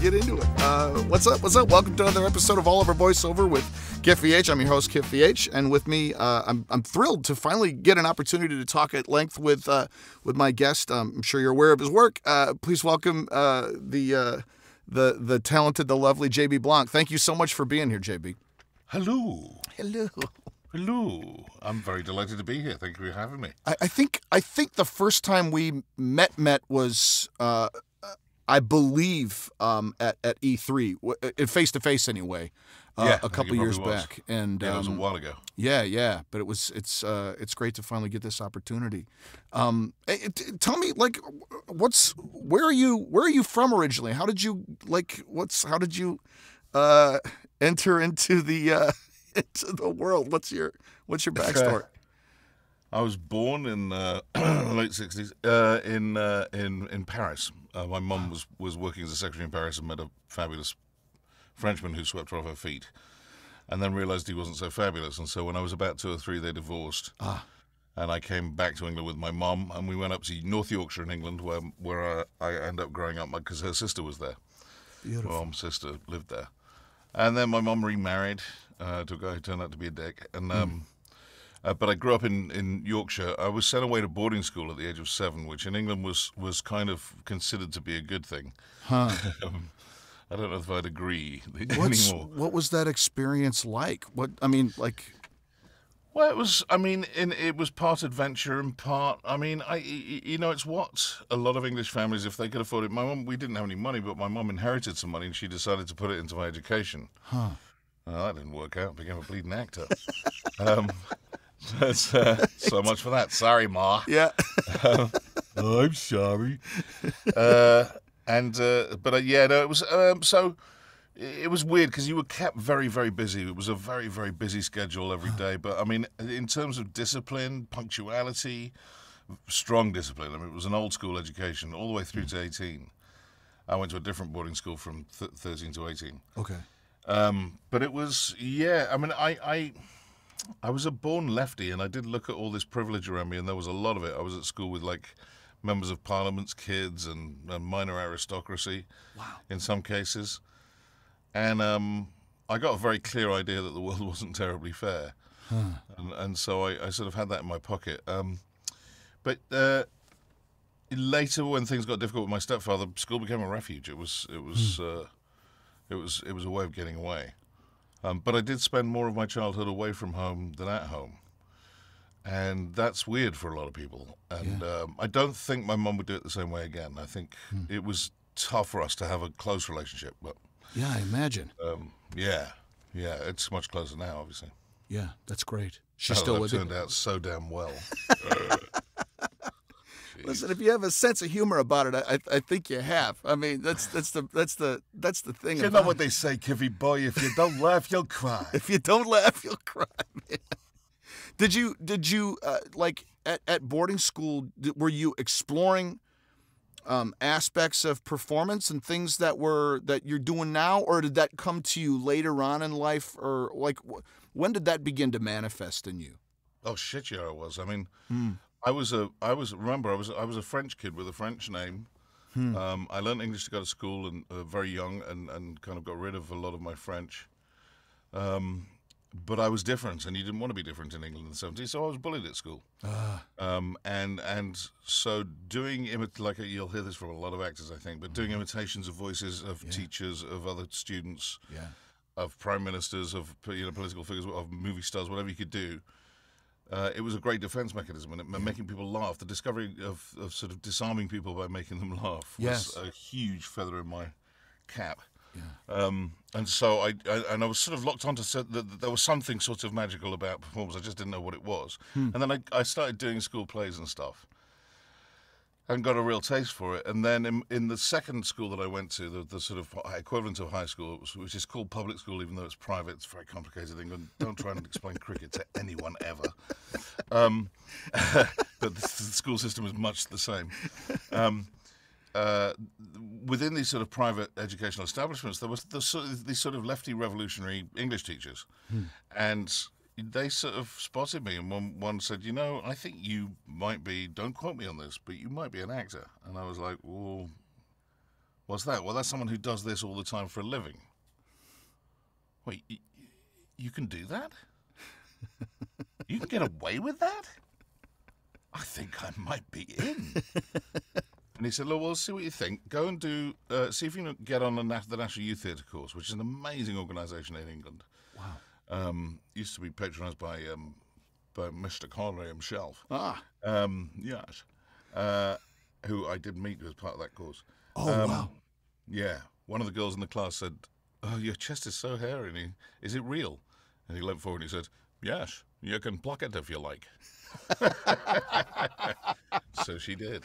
get into it. What's up? What's up? Welcome to another episode of All Over Voiceover with Kiff VH. I'm your host, Kiff VH, and with me, I'm thrilled to finally get an opportunity to talk at length with my guest. I'm sure you're aware of his work. Please welcome the talented, the lovely JB Blanc. Thank you so much for being here, JB. Hello. Hello. Hello. I'm very delighted to be here. Thank you for having me. I think the first time we met was I believe at E3, face to face anyway, a couple years back, and it was a while ago. Yeah, but it's great to finally get this opportunity. Tell me, like, where are you from originally? How did you enter into the into the world? What's your backstory? I was born in the late 60s in Paris. My mum was working as a secretary in Paris and met a fabulous Frenchman who swept her off her feet, and then realized he wasn't so fabulous. And so when I was about 2 or 3, they divorced. And I came back to England with my mum, and we went up to North Yorkshire in England, where I ended up growing up because her sister was there. Beautiful. My mum's sister lived there. And then my mum remarried to a guy who turned out to be a dick. And but I grew up in Yorkshire. I was sent away to boarding school at the age of 7, which in England was kind of considered to be a good thing. Huh. I don't know if I'd agree anymore. What was that experience like? Well, it was. It was part adventure and part. It's what a lot of English families, if they could afford it. My mum, we didn't have any money, but my mum inherited some money, and she decided to put it into my education. Huh. Well, that didn't work out. Became a bleeding actor. So much for that. Sorry, Ma. Yeah. I'm sorry. It was so. It was weird because you were kept very, very busy. It was a very, very busy schedule every day. But, in terms of discipline, punctuality, strong discipline. It was an old school education all the way through to 18. I went to a different boarding school from 13 to 18. Okay. But it was, I was a born lefty, and I did look at all this privilege around me, and there was a lot of it. I was at school with, like, members of Parliament's kids and minor aristocracy. Wow. In some cases. And I got a very clear idea that the world wasn't terribly fair. Huh. And so I sort of had that in my pocket. But later, when things got difficult with my stepfather, school became a refuge. It was a way of getting away. But I did spend more of my childhood away from home than at home. And that's weird for a lot of people. And I don't think my mum would do it the same way again. I think it was tough for us to have a close relationship. But yeah, I imagine. Yeah, it's much closer now, obviously. Yeah, that's great. She's still with you. Turned out so damn well. Listen, if you have a sense of humor about it, I think you have. I mean, that's the thing. You know what they say, Kiffy boy? If you don't laugh, you'll cry. If you don't laugh, you'll cry. Man. Did you like at boarding school? Were you exploring aspects of performance and things that you're doing now, or did that come to you later on in life, or like when did that begin to manifest in you? Oh shit, yeah, I was. I was a French kid with a French name. I learned English to go to school and very young, and kind of got rid of a lot of my French. But I was different, and you didn't want to be different in England in the 70s, so I was bullied at school. And so doing you'll hear this from a lot of actors, I think, but doing imitations of voices of teachers, of other students, of prime ministers, of political figures, of movie stars, whatever you could do. It was a great defense mechanism, and making people laugh. The discovery of sort of disarming people by making them laugh was a huge feather in my cap. Yeah. And so I was sort of locked onto that there was something sort of magical about performance. I just didn't know what it was. And then I started doing school plays and stuff, and got a real taste for it. And then in the second school that I went to, the sort of equivalent of high school, which is called public school, even though it's private, it's a very complicated thing. And don't try and explain cricket to anyone ever. But the school system is much the same. Within these sort of private educational establishments, there was these sort of lefty revolutionary English teachers, and they sort of spotted me, and one said, I think you might be, don't quote me on this, but you might be an actor. And I was like, well, What's that? Well, that's someone who does this all the time for a living. Wait, you can do that? You can get away with that? I think I might be in. And he said, look, well, see what you think. Go and do, see if you can get on the National Youth Theatre course, which is an amazing organisation in England. Wow. Used to be patronised by Mr. Connery himself. Ah. Yes. Who I did meet as part of that course. Oh, wow. Yeah. One of the girls in the class said, oh, your chest is so hairy. And is it real? And he leant forward and he said, yes, you can pluck it if you like. So she did.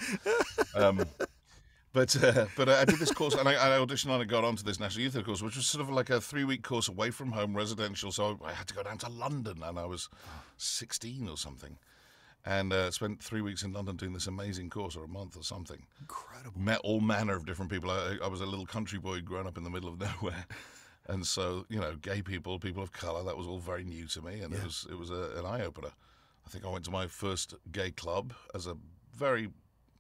But I did this course, and I auditioned and I got onto this National Youth Theatre course, which was sort of like a 3-week course away from home, residential. So I had to go down to London, and I was 16 or something. And spent 3 weeks in London doing this amazing course, or a month or something. Incredible. Met all manner of different people. I was a little country boy growing up in the middle of nowhere. And so, you know, gay people, people of colour, that was all very new to me. And it was an eye-opener. I think I went to my first gay club as a very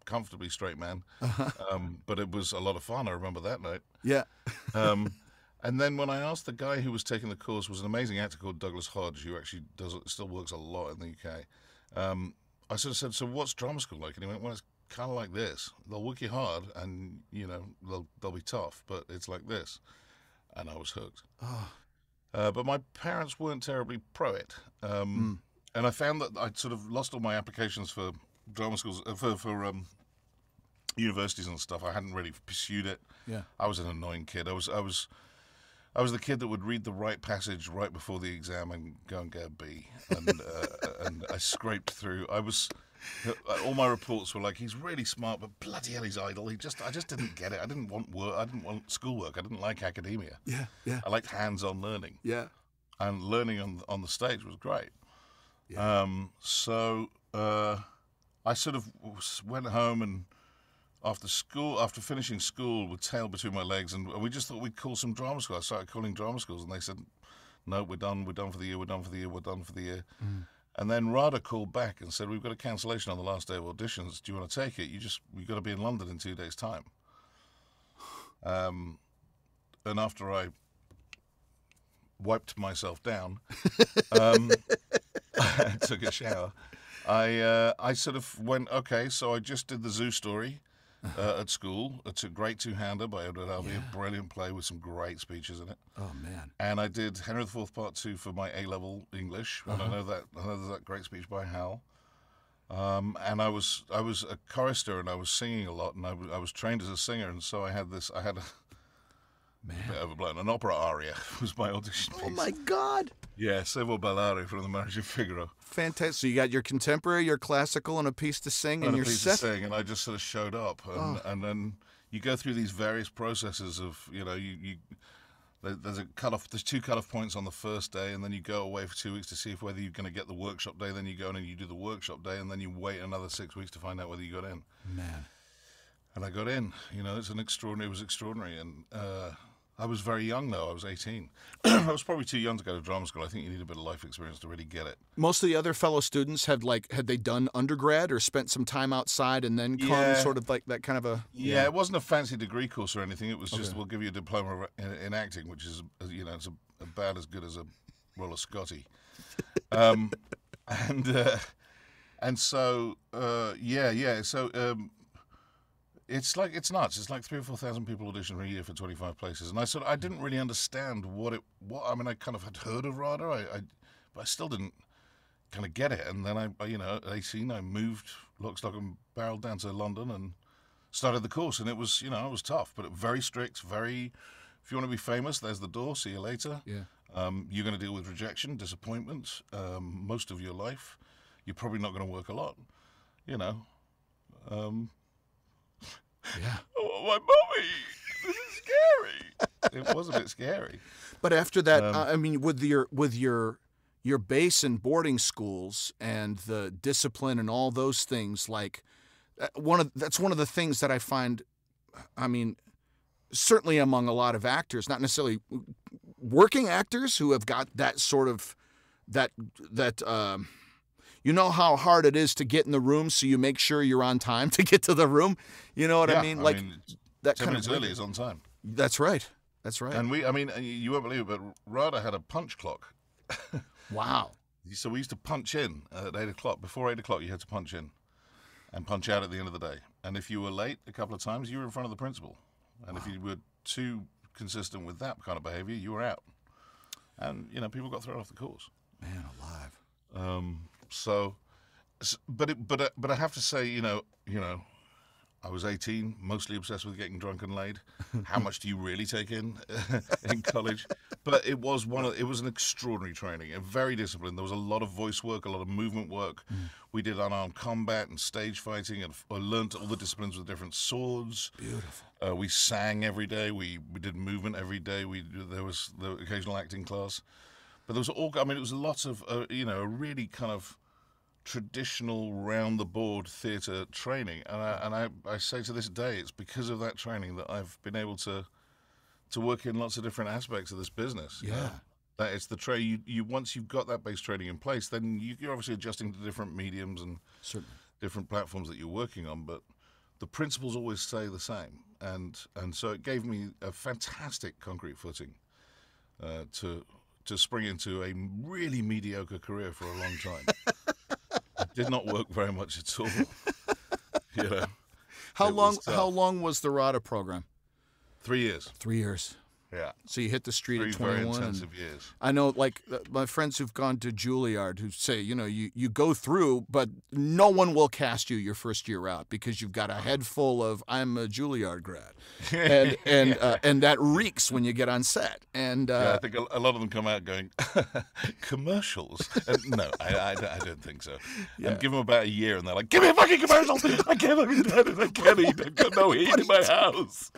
comfortably straight man. But it was a lot of fun. I remember that night. Yeah. And then when I asked the guy who was taking the course, was an amazing actor called Douglas Hodge, who actually still works a lot in the UK. I sort of said, so what's drama school like? And he went, well, it's kind of like this. They'll work you hard and, you know, they'll be tough, but it's like this. And I was hooked. Oh. But my parents weren't terribly pro it. And I found that I'd sort of lost all my applications for drama schools, for universities and stuff. I hadn't really pursued it. Yeah. I was an annoying kid. I was the kid that would read the right passage right before the exam and go and get a B. And I scraped through. All my reports were like, he's really smart, but bloody hell, he's idle. I just didn't get it. I didn't want work. I didn't want schoolwork. I didn't like academia. Yeah, yeah. I liked hands-on learning. Yeah. And learning on the stage was great. Yeah. So I sort of went home and after finishing school with tail between my legs, and we just thought we'd call some drama school. I started calling drama schools, and they said, no, we're done for the year, we're done for the year, we're done for the year. And then RADA called back and said, we've got a cancellation on the last day of auditions. Do you want to take it? You've got to be in London in 2 days' time. And after I wiped myself down, I took a shower, I sort of went, okay, so I just did the Zoo Story at school. It's a great two-hander by Edward Albee, a brilliant play with some great speeches in it. Oh, man. And I did Henry IV Part 2 for my A-level English, and I know there's that great speech by Hal. And I was a chorister, and I was singing a lot, and I was trained as a singer, and so I had a bit overblown. An opera aria was my audition piece. Oh, my God. Yeah, Se vuol ballare from the Marriage of Figaro. Fantastic. So you got your contemporary, your classical, and a piece to sing, and you're set. And I just sort of showed up, and then you go through these various processes of, you know, there's a cutoff. There's 2 cutoff points on the first day, and then you go away for 2 weeks to see if whether you're going to get the workshop day. Then you go in and you do the workshop day, and then you wait another 6 weeks to find out whether you got in. Man. And I got in. You know, it was extraordinary, and I was very young, though. I was 18. I was probably too young to go to drama school. I think you need a bit of life experience to really get it. Most of the other fellow students had they done undergrad or spent some time outside and then come sort of like that kind of a... Yeah, it wasn't a fancy degree course or anything. It was just, we'll give you a diploma in acting, which is, you know, it's about as good as a roll of Scotty. And so, so... It's nuts. It's like 3,000 or 4,000 people audition a year for 25 places, and I didn't really understand I mean, I kind of had heard of RADA, but I still didn't kind of get it. And then at 18, I moved lock, stock, and barrel down to London and started the course, and it was, you know, it was tough, but very strict. Very, if you want to be famous, there's the door. See you later. Yeah. You're going to deal with rejection, disappointment, most of your life. You're probably not going to work a lot, you know. Yeah. Oh, my mommy, this is scary. It was a bit scary. But after that, I mean, with your base in boarding schools and the discipline and all those things, like that's one of the things that I find. I mean, certainly among a lot of actors, not necessarily working actors who have got that sort of that. You know how hard it is to get in the room, so you make sure you're on time to get to the room. You know what I mean? that 10 kind minutes of early is on time. That's right. That's right. And I mean, you won't believe it, but RADA had a punch clock. Wow. So we used to punch in at 8 o'clock. Before 8 o'clock, you had to punch in and punch out at the end of the day. And if you were late a couple of times, you were in front of the principal. And if you were too consistent with that kind of behavior, you were out. And, you know, people got thrown off the course. Man alive. But I have to say, you know, I was 18, mostly obsessed with getting drunk and laid. How much do you really take in college? But it was an extraordinary training, and very disciplined. There was a lot of voice work, a lot of movement work. We did unarmed combat and stage fighting, and I learned all the disciplines with different swords. Beautiful. We sang every day. We did movement every day. There was the occasional acting class, but there was it was a lot of a really kind of traditional round-the-board theatre training, and I say to this day, it's because of that training that I've been able to work in lots of different aspects of this business. Yeah. That it's the you once you've got that base training in place, then you're obviously adjusting to different mediums and Certainly. different platforms that you're working on, but the principles always stay the same, and so it gave me a fantastic concrete footing to spring into a really mediocre career for a long time. It did not work very much at all. You know. How long was the RADA program? 3 years. 3 years. Yeah. So you hit the street at 3 very 21. intensive years. I know, like, my friends who've gone to Juilliard who say, you know, you go through, but no one will cast you your first year out because you've got a head full of, I'm a Juilliard grad. And that reeks when you get on set. And I think a lot of them come out going, commercials? No, I don't think so. Yeah. And give them about a year and they're like, give me a fucking commercial! I can't fucking do it. I can't eat. I've got no heat in my house.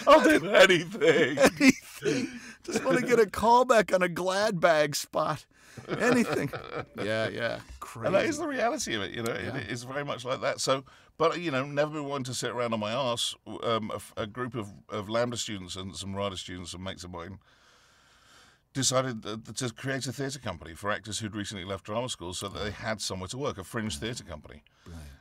I'll do anything. Just want to get a callback on a glad bag spot. Anything. Yeah. Crazy. And that is the reality of it, you know. Yeah. It is very much like that. So, but, you know, never been one to sit around on my arse. A group of Lambda students and some RADA students and mates of mine decided to create a theatre company for actors who'd recently left drama school so that they had somewhere to work, a fringe theatre company. Brilliant.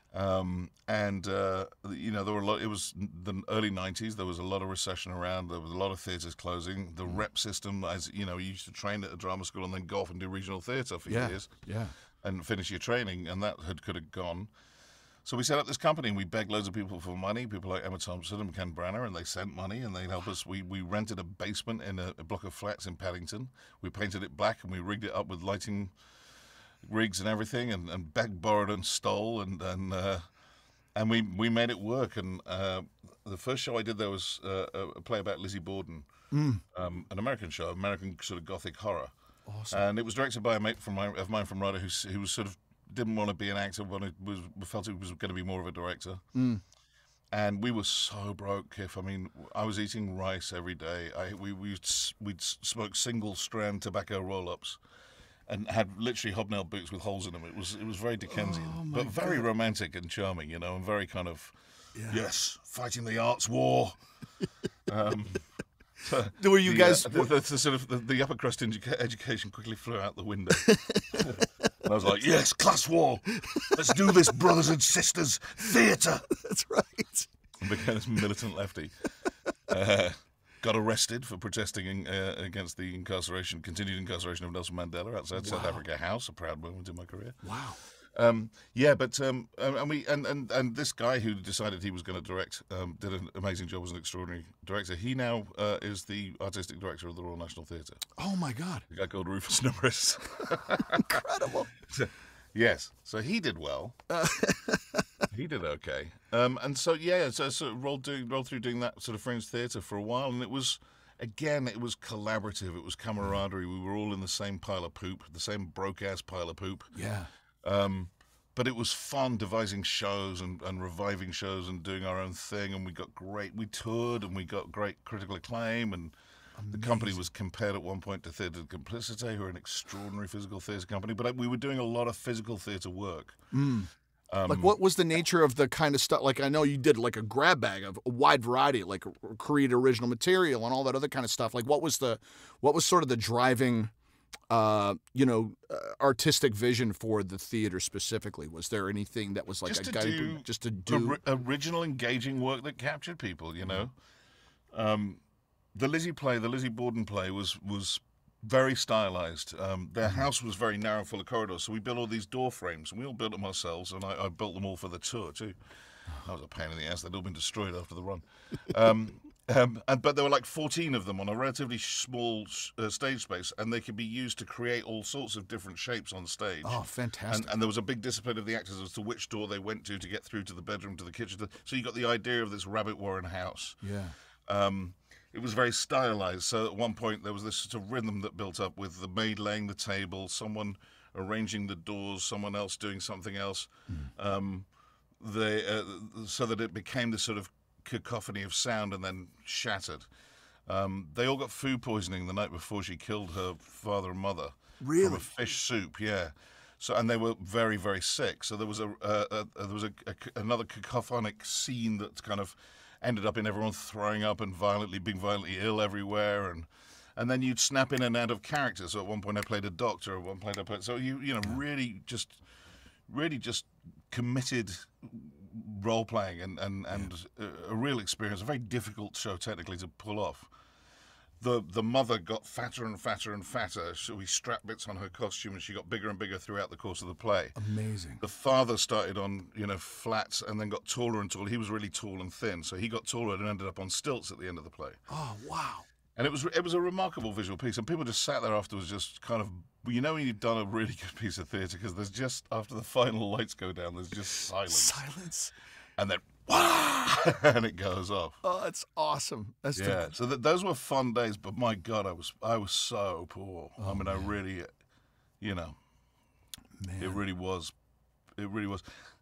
You know, there were a lot. It was the early '90s. There was a lot of recession around. There was a lot of theatres closing. The rep system, as you know, you used to train at a drama school and then go off and do regional theatre for years, and finish your training, and that could have gone. So we set up this company and we begged loads of people for money, people like Emma Thompson and Ken Branagh, and they sent money and they'd help us. We rented a basement in a block of flats in Paddington. We painted it black and we rigged it up with lighting rigs and everything, and begged, borrowed, and stole, and we made it work. And the first show I did there was a play about Lizzie Borden, an American show, American sort of gothic horror. Awesome. And it was directed by a mate of mine from RADA who was sort of didn't want to be an actor, felt he was going to be more of a director. And we were so broke, Kiff. I mean, I was eating rice every day. We'd smoke single strand tobacco roll-ups. And had literally hobnail boots with holes in them. It was very Dickensian, but very romantic and charming, you know, and very kind of, yes, fighting the arts war. Were you guys... The sort of the upper crust education quickly flew out the window. And I was like, yes, class war. Let's do this, brothers and sisters. Theatre. That's right. And became this militant lefty. Got arrested for protesting against the continued incarceration of Nelson Mandela outside South Africa House, a proud moment in my career. Wow. And this guy who decided he was going to direct did an amazing job as an extraordinary director. He now is the artistic director of the Royal National Theatre. Oh my God. A guy called Rufus Norris. Incredible. Yes. So he did well. He did okay. And so rolled through doing that sort of fringe theatre for a while, and it was collaborative. It was camaraderie. We were all in the same pile of poop, the same broke-ass pile of poop. Yeah. But it was fun devising shows and reviving shows and doing our own thing, and we toured and we got great critical acclaim, and the company was compared at one point to Theatre de Complicité, who are an extraordinary physical theatre company, but we were doing a lot of physical theatre work. Like, what was the nature of the kind of stuff? Like, I know you did like a grab bag of a wide variety, like create original material and all that other kind of stuff. Like, what was sort of the driving artistic vision for the theater specifically? Was there anything that was like just a to guide, just to do do? original, engaging work that captured people. The Lizzie Borden play was very stylized. Their house was very narrow, full of corridors, so we built all these door frames, and we all built them ourselves, and I built them all for the tour too. That was a pain in the ass. They'd all been destroyed after the run. But there were like 14 of them on a relatively small stage space, and they could be used to create all sorts of different shapes on stage. Oh, fantastic. And there was a big discipline of the actors as to which door they went to get through to the bedroom, to the kitchen. So you got the idea of this rabbit warren house. Yeah. It was very stylized. So at one point there was this sort of rhythm that built up with the maid laying the table, someone arranging the doors, someone else doing something else. So that it became this sort of cacophony of sound and then shattered. They all got food poisoning the night before she killed her father and mother. Really? From a fish soup, yeah. So, and they were very, very sick. So there was another cacophonic scene that kind of ended up in everyone throwing up and being violently ill everywhere, and then you'd snap in and out of characters. So at one point I played a doctor, at one point I played. So really just committed role playing and a real experience. A very difficult show technically to pull off. The mother got fatter and fatter and fatter. So we strapped bits on her costume, and she got bigger and bigger throughout the course of the play. Amazing. The father started on flats and then got taller and taller. He was really tall and thin, so he got taller and ended up on stilts at the end of the play. Oh, wow. And it was a remarkable visual piece, and people just sat there afterwards, just kind of, when you've done a really good piece of theatre, because there's just, after the final lights go down, there's just silence. Silence. And then, wah! And it goes off. Oh, that's awesome. That's So those were fun days, but my God, I was so poor. Oh, I mean, I really, Man. it really was.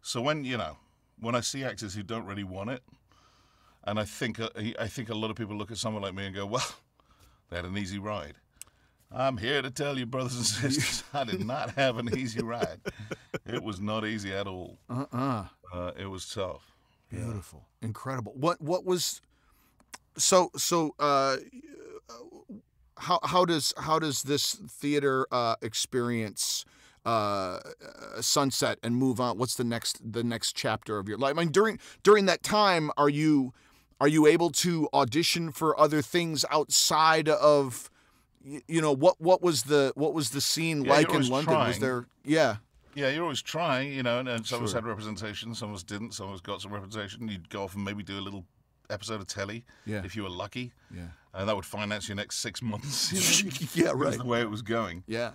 So when I see actors who don't really want it, and I think a lot of people look at someone like me and go, well, they had an easy ride. I'm here to tell you, brothers and sisters, I did not have an easy ride. It was not easy at all. It was tough. Beautiful. Yeah. Incredible. What was so how does this theater experience sunset and move on? What's the next chapter of your life? I mean, during that time, are you able to audition for other things outside of, what was the scene like in London? Trying. Was there? Yeah. Yeah, you're always trying, and some of us had representation, some of us didn't, some of us got some representation. You'd go off and maybe do a little episode of telly, if you were lucky. Yeah. And that would finance your next 6 months. Yeah, right. That's the way it was going. Yeah.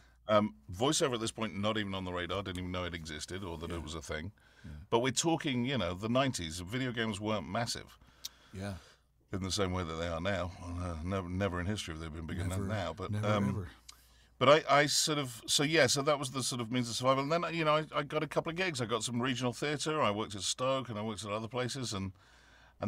Voiceover at this point, not even on the radar, didn't even know it existed or that it was a thing. Yeah. But we're talking, the 90s. Video games weren't massive. Yeah. In the same way that they are now. Never in history have they been bigger than now. But never. But I so that was the sort of means of survival. And then, I got a couple of gigs. I got some regional theatre. I worked at Stoke and I worked at other places. And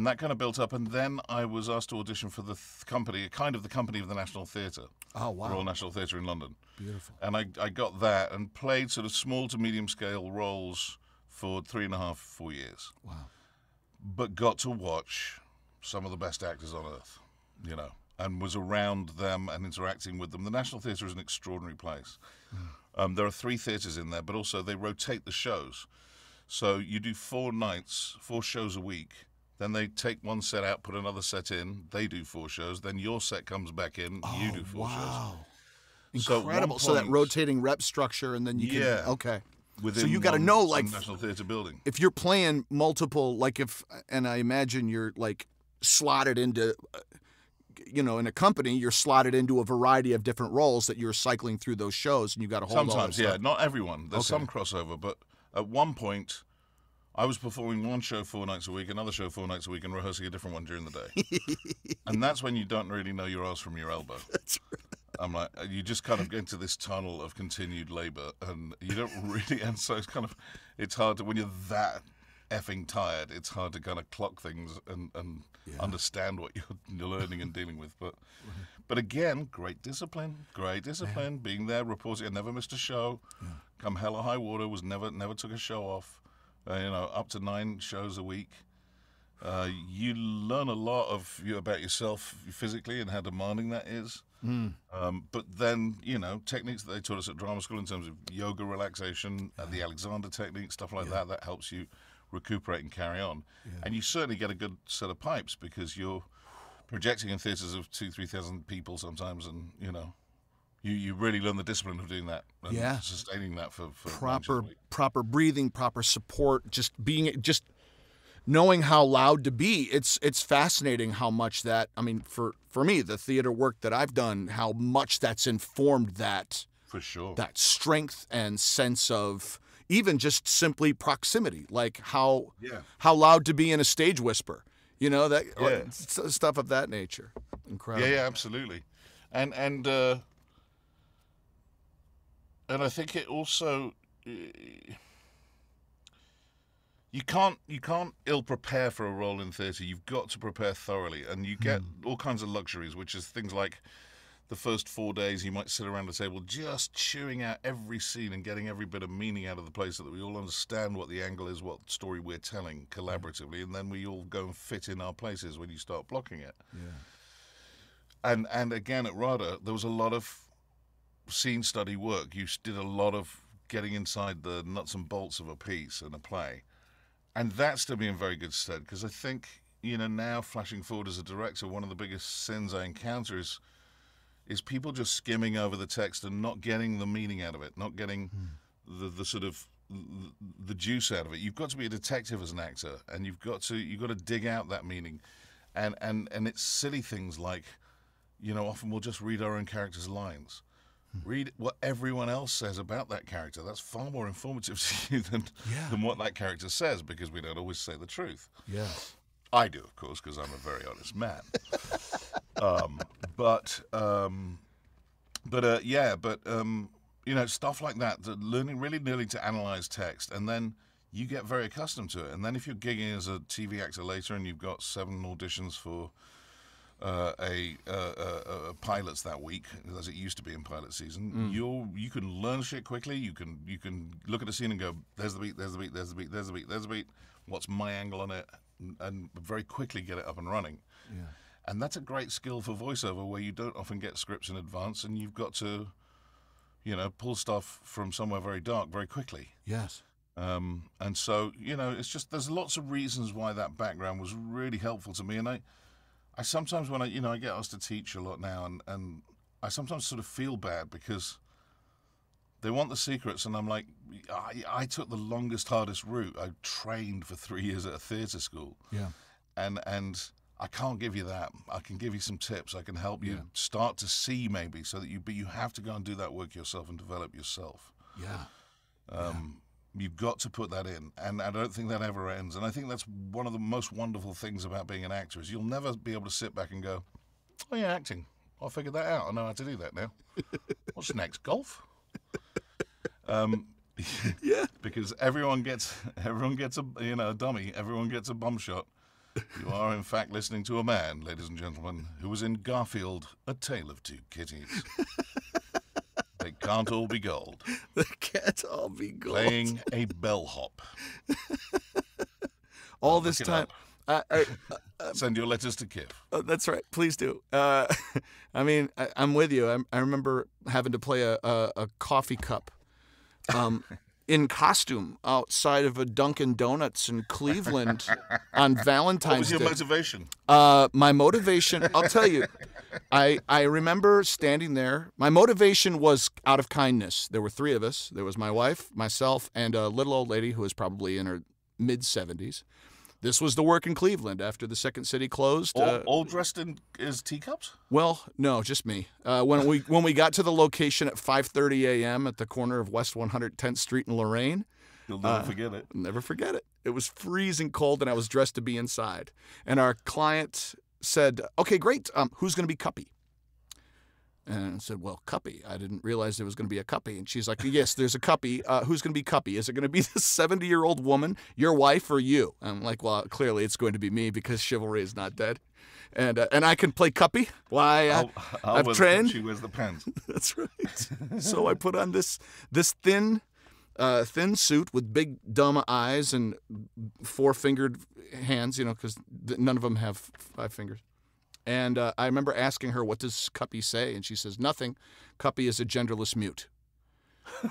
that kind of built up. And then I was asked to audition for the company of the National Theatre. Oh, wow. Royal National Theatre in London. Beautiful. And I got that and played sort of small to medium scale roles for 3.5, 4 years. Wow. But got to watch some of the best actors on earth, and was around them and interacting with them. The National Theatre is an extraordinary place. There are 3 theatres in there, but also they rotate the shows. So you do 4 nights, 4 shows a week. Then they take one set out, put another set in. They do 4 shows. Then your set comes back in. You do 4 shows. Incredible. So that rotating rep structure, and then you can... Yeah. Okay. Within so you got to know, like... National Theatre building. If you're playing multiple, and I imagine you're, slotted into... in a company, you're slotted into a variety of different roles that you're cycling through those shows, and you got to hold all that Sometimes, stuff. yeah. Not everyone. There's some crossover, but at one point... I was performing one show 4 nights a week, another show 4 nights a week, and rehearsing a different one during the day. And that's when you don't really know your ass from your elbow. That's right. I'm like, you just kind of get into this tunnel of continued labor, and you don't really, and so it's hard to, when you're that effing tired, it's hard to kind of clock things and understand what you're learning and dealing with. But again, great discipline, being there, reporting. I never missed a show. Yeah. Come hell or high water, never took a show off. Up to 9 shows a week. You learn a lot about yourself physically and how demanding that is. But then, techniques that they taught us at drama school in terms of yoga relaxation, the Alexander technique, stuff like that helps you recuperate and carry on. And you certainly get a good set of pipes because you're projecting in theatres of 2,000-3,000 people sometimes, and, you really learn the discipline of doing that and sustaining that for proper breathing, proper support, just knowing how loud to be. It's fascinating how much that, I mean, for me, the theater work that I've done, how much that's informed that. For sure. That strength and sense of even just simply proximity, like how loud to be in a stage whisper, stuff of that nature. Incredible. Yeah, absolutely. And I think it also, you can't ill prepare for a role in theatre. You've got to prepare thoroughly, and you get all kinds of luxuries, which is things like the first 4 days you might sit around the table just chewing out every scene and getting every bit of meaning out of the play so that we all understand what the angle is, what story we're telling collaboratively, and then we all go and fit in our places when you start blocking it. And again, at RADA, there was a lot of scene study work. You did a lot of getting inside the nuts and bolts of a piece and a play. And that's to be in very good stead, because I think, now flashing forward as a director, one of the biggest sins I encounter is people just skimming over the text and not getting the meaning out of it, not getting the sort of the juice out of it. You've got to be a detective as an actor, and you've got to dig out that meaning. And it's silly things like, often we'll just read our own character's lines. Read what everyone else says about that character. That's far more informative to you than what that character says, because we don't always say the truth. I do, of course, because I'm a very honest man. Stuff like that. Learning to analyze text, and then you get very accustomed to it. And then if you're gigging as a TV actor later, and you've got 7 auditions for pilots that week, as it used to be in pilot season, you can learn shit quickly. You can look at a scene and go, there's the beat, there's the beat, there's the beat, there's the beat, there's the beat. What's my angle on it? And very quickly get it up and running. And that's a great skill for voiceover, where you don't often get scripts in advance, and you've got to, pull stuff from somewhere very dark very quickly. And so, it's just, there's lots of reasons why that background was really helpful to me. And I sometimes, when I get asked to teach a lot now, and I sometimes sort of feel bad because they want the secrets, and I'm like, I took the longest, hardest route. I trained for 3 years at a theatre school. And I can't give you that. I can give you some tips. I can help you start to see, maybe, but you have to go and do that work yourself and develop yourself. You've got to put that in, and I don't think that ever ends. And I think that's one of the most wonderful things about being an actor, is you'll never be able to sit back and go, oh yeah, acting, I figured that out. I know how to do that now. What's next, golf? Because everyone gets a dummy. Everyone gets a bum shot. You are, in fact, listening to a man, ladies and gentlemen, who was in Garfield, A Tale of Two Kitties. They can't all be gold. They can't all be gold. Playing a bellhop. All this time. Send your letters to Kiff. That's right. Please do. I'm with you. I remember having to play a coffee cup in costume outside of a Dunkin' Donuts in Cleveland on Valentine's Day. What was your motivation? My motivation, I'll tell you. I remember standing there. My motivation was out of kindness. There were 3 of us. There was my wife, myself, and a little old lady who was probably in her mid-70s. This was the work in Cleveland after the second city closed. All dressed in as teacups? Well, no, just me. When we got to the location at 5:30 a.m. at the corner of West 110th Street in Lorraine. You'll never forget it. Never forget it. It was freezing cold, and I was dressed to be inside. And our client said, okay, great, who's going to be Cuppy? And I said, well, Cuppy. I didn't realize there was going to be a Cuppy. And she's like, yes, there's a Cuppy. Who's going to be Cuppy? Is it going to be the 70-year-old woman, your wife, or you? And I'm like, well, clearly it's going to be me, because chivalry is not dead. And I can play Cuppy. Why, I've trained. She wears the pants. That's right. So I put on this thin thin suit with big dumb eyes and 4-fingered hands, you know, because none of them have 5 fingers. And I remember asking her, what does Cuppy say? And she says, nothing. Cuppy is a genderless mute. I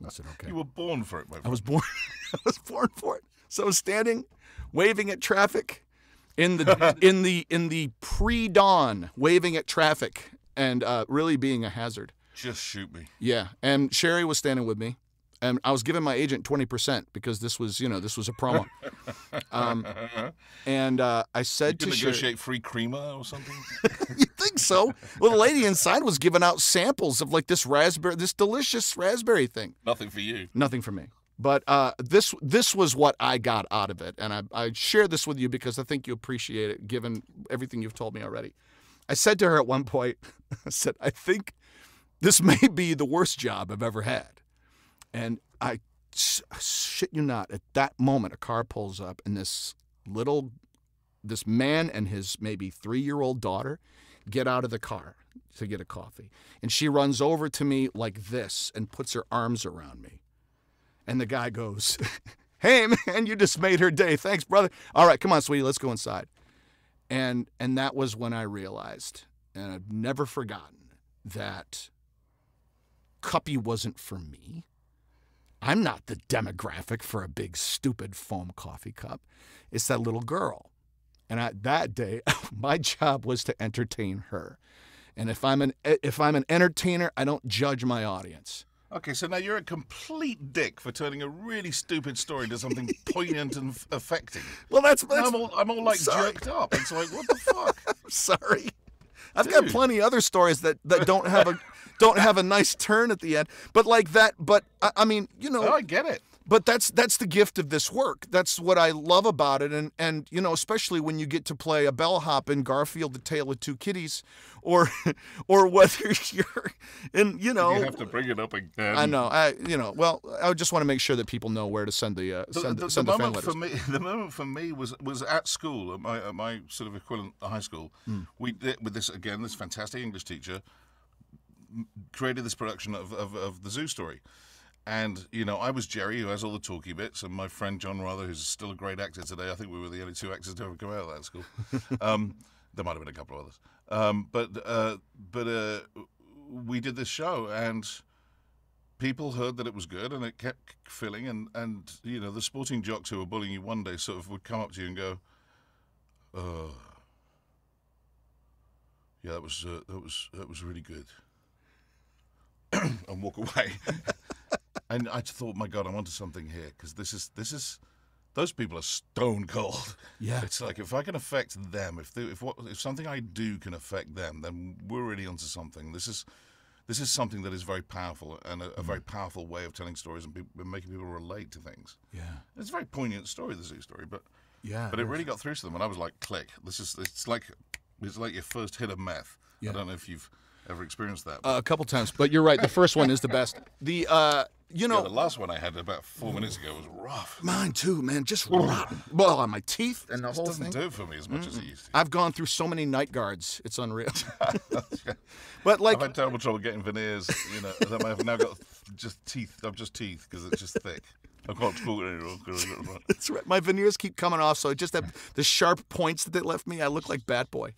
said, okay. You were born for it, my friend. I was born for it. So I was standing, waving at traffic in the pre-dawn, waving at traffic and really being a hazard. Just shoot me. Yeah. And Sherry was standing with me. And I was giving my agent 20% because this was a promo. And I said to Sherry, negotiate free creamer or something? You think so? Well, the lady inside was giving out samples of like this delicious raspberry thing. Nothing for you. Nothing for me. But this was what I got out of it. And I share this with you because I think you appreciate it, given everything you've told me already. I said to her at one point, I said, I think this may be the worst job I've ever had. And I shit you not, at that moment, a car pulls up and this man and his maybe 3-year-old daughter get out of the car to get a coffee. And she runs over to me like this and puts her arms around me. And the guy goes, hey, man, you just made her day. Thanks, brother. All right, come on, sweetie, let's go inside. And that was when I realized, and I've never forgotten, that Cuppy wasn't for me. I'm not the demographic for a big, stupid foam coffee cup. It's that little girl. And that day, my job was to entertain her. And if I'm an entertainer, I don't judge my audience. Okay, so now you're a complete dick for turning a really stupid story into something poignant and affecting. Well, that's I'm all like jerked up. It's like, what the fuck? I'm sorry. I've got plenty of other stories that don't have a nice turn at the end. But like that, but I mean, you know. Oh, I get it. But that's the gift of this work. That's what I love about it. And you know, especially when you get to play a bellhop in Garfield, The Tale of Two Kitties, or whether you're in, you know. You have to bring it up again. I know. Well, I just want to make sure that people know where to send the fan letters. The moment for me was at school, at my sort of equivalent high school. We did with this fantastic English teacher created this production of the Zoo Story. And, you know, I was Jerry, who has all the talky bits, and my friend John Rather, who's still a great actor today. I think we were the only 2 actors to ever come out of that school. There might have been a couple of others. But we did this show, and people heard that it was good, and it kept filling. And you know, the sporting jocks who were bullying you one day sort of would come up to you and go, yeah, that was really good. And walk away. And I thought, my God, I'm onto something here, because this is those people are stone cold. Yeah, it's like, if I can affect them, if something I do can affect them, then we're really onto something. This is something that is very powerful, and a very powerful way of telling stories and making people relate to things. Yeah, it's a very poignant story, the Zoo Story, but yeah, but it really got through to them, and I was like, click. It's like your first hit of meth. Yeah. I don't know if you've ever experienced that. A couple times, but you're right. The first one is the best. The last one I had about 4 minutes ago was rough. Mine too, man. Just rotten. Well, on my teeth and the whole thing. It doesn't do it for me as much as it used to. I've gone through so many night guards. It's unreal. But like, I've had terrible trouble getting veneers. You know, I've now got just teeth. I'm just teeth because it's just thick. I can't talk anymore. That's right. My veneers keep coming off, so I just have the sharp points that they left me. I look like Bat Boy.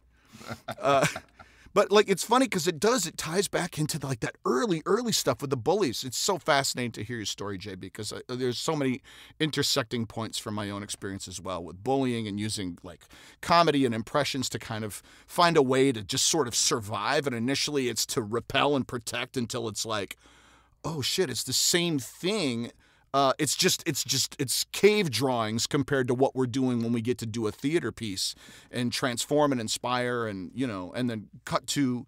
But like, it's funny because it ties back into like that early stuff with the bullies. It's so fascinating to hear your story, JB, because there's so many intersecting points from my own experience as well with bullying and using like comedy and impressions to kind of find a way to just sort of survive. And initially it's to repel and protect until it's like, oh shit, it's the same thing. It's cave drawings compared to what we're doing when we get to do a theater piece and transform and inspire, and you know, and then cut to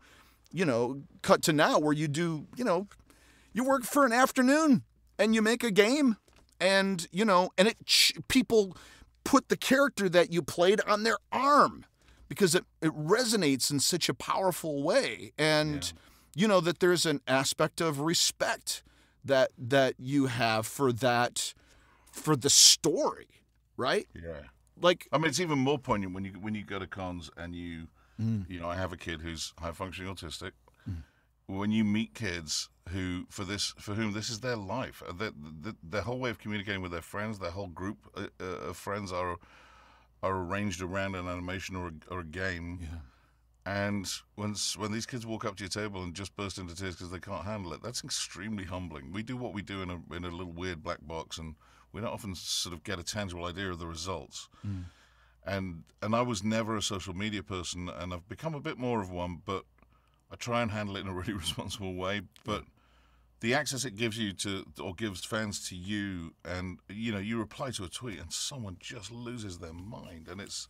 now where you do, you know, you work for an afternoon and you make a game, and you know, and people put the character that you played on their arm because it resonates in such a powerful way, and you know that there's an aspect of respect that you have for the story, right? Yeah. Like, I mean, it's even more poignant when you go to cons and you know, I have a kid who's high functioning autistic. when you meet kids who, for whom this is their life, their whole way of communicating with their friends, their whole group of friends are arranged around an animation or a game. Yeah. And when these kids walk up to your table and just burst into tears because they can't handle it, that's extremely humbling. We do what we do in a little weird black box, and we don't often sort of get a tangible idea of the results. Mm. And I was never a social media person, and I've become a bit more of one, but I try and handle it in a really responsible way. But the access it gives you or gives fans to you, and you reply to a tweet and someone just loses their mind, and it's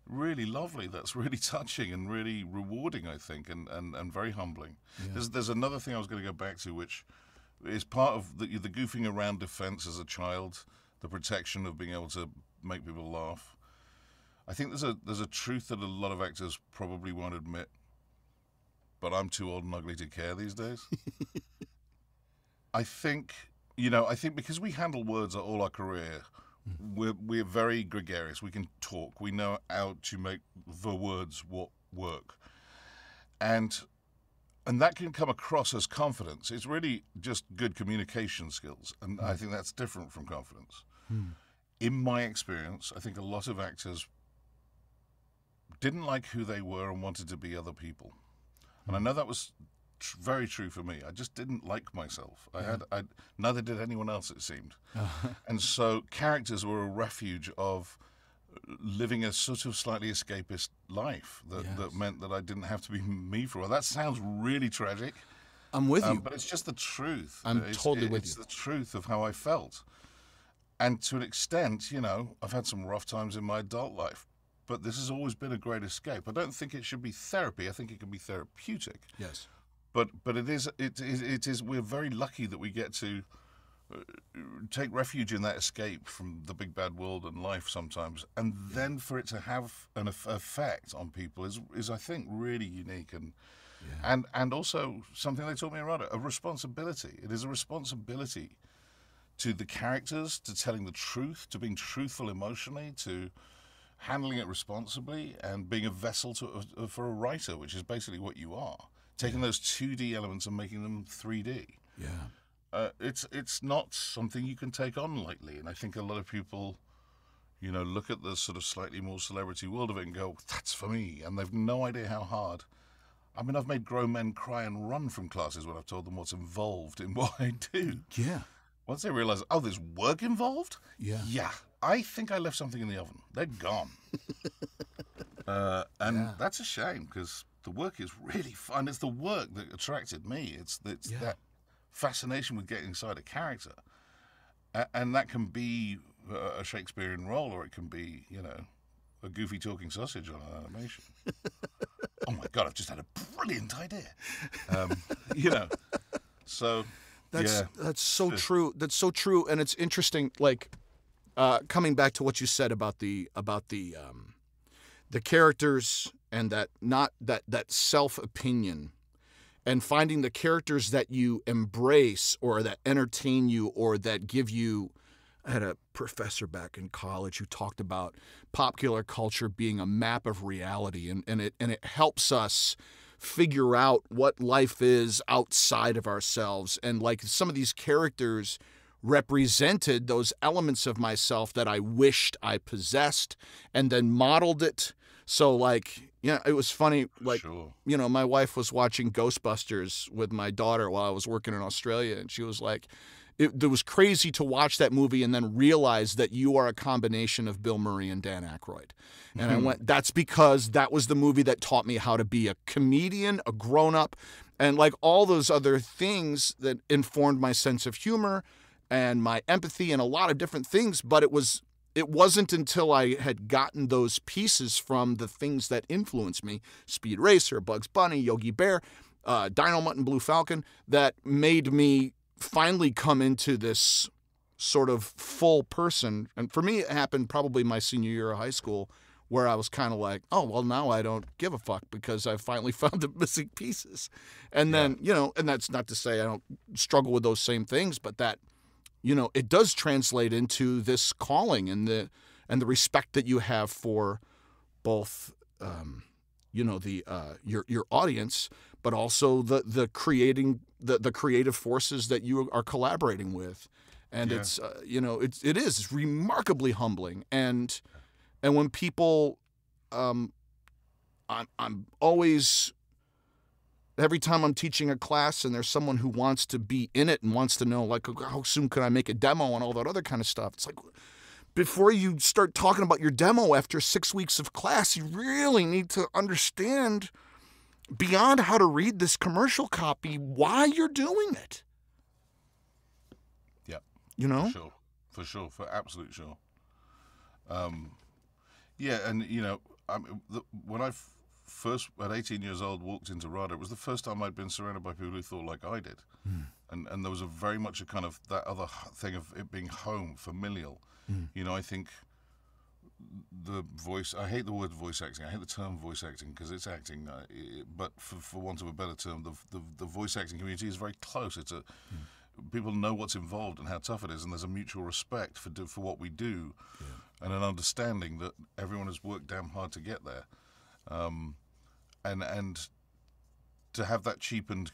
really lovely. That's really touching and really rewarding, I think, and very humbling. Yeah. There's another thing I was going to go back to, which is part of the goofing around defense as a child, the protection of being able to make people laugh. I think there's a truth that a lot of actors probably won't admit, but I'm too old and ugly to care these days. I think because we handle words all our career, we're very gregarious. We can talk. We know how to make the words work. And that can come across as confidence. It's really just good communication skills. And I think that's different from confidence. In my experience, I think a lot of actors didn't like who they were and wanted to be other people. And I know that was very true for me. I just didn't like myself. Neither did anyone else, it seemed. And so characters were a refuge of living a sort of slightly escapist life that meant that I didn't have to be me for a while. That sounds really tragic. I'm with you. But it's just the truth. I'm totally with you. It's the truth of how I felt. And to an extent, I've had some rough times in my adult life, but this has always been a great escape. I don't think it should be therapy. I think it can be therapeutic. Yes. But it is. We're very lucky that we get to take refuge in that escape from the big bad world and life sometimes, and then for it to have an effect on people is I think really unique and also something they taught me around it, a responsibility. It is a responsibility to the characters, to telling the truth, to being truthful emotionally, to handling it responsibly, and being a vessel for a writer, which is basically what you are. Taking those 2D elements and making them 3D. Yeah. It's not something you can take on lightly, and I think a lot of people, look at the sort of slightly more celebrity world of it and go, "That's for me," and they've no idea how hard. I mean, I've made grown men cry and run from classes when I've told them what's involved in what I do. Yeah. Once they realize, oh, there's work involved? Yeah. Yeah. I think I left something in the oven. They're gone. That's a shame, because the work is really fun. It's the work that attracted me. It's that fascination with getting inside a character. And that can be a Shakespearean role, or it can be, a goofy talking sausage on an animation. Oh my God, I've just had a brilliant idea. So that's so true. That's so true. And it's interesting, coming back to what you said about the characters and that self-opinion, and finding the characters that you embrace or that entertain you or that give you. I had a professor back in college who talked about popular culture being a map of reality, and it helps us figure out what life is outside of ourselves. And some of these characters represented those elements of myself that I wished I possessed, and then modeled it. So it was funny. Sure. My wife was watching Ghostbusters with my daughter while I was working in Australia, and she was like, it was crazy to watch that movie and then realize that you are a combination of Bill Murray and Dan Aykroyd. And I went, that's because that was the movie that taught me how to be a comedian, a grown-up, and all those other things that informed my sense of humor and my empathy and a lot of different things. But it wasn't until I had gotten those pieces from the things that influenced me, Speed Racer, Bugs Bunny, Yogi Bear, Dynamite and Blue Falcon, that made me finally come into this sort of full person. And for me, it happened probably my senior year of high school, where I was kind of like, oh, well, now I don't give a fuck because I finally found the missing pieces. And then, and that's not to say I don't struggle with those same things, but that, it does translate into this calling and the respect that you have for both, your audience, but also the creative forces that you are collaborating with, and it's it is remarkably humbling. And when people, I'm always, every time I'm teaching a class and there's someone who wants to be in it and wants to know, like, how soon can I make a demo and all that other kind of stuff. It's like, before you start talking about your demo after 6 weeks of class, you really need to understand, beyond how to read this commercial copy, why you're doing it. Yeah. For sure, for absolute sure. Yeah, and when I first, at 18 years old, walked into RADA, it was the first time I'd been surrounded by people who thought like I did. And there was very much a kind of that other thing of it being home, familial. I think the voice, I hate the word voice acting, I hate the term voice acting because it's acting, but for want of a better term, the voice acting community is very close. It's people know what's involved and how tough it is, and there's a mutual respect for what we do, and an understanding that everyone has worked damn hard to get there. And to have that cheapened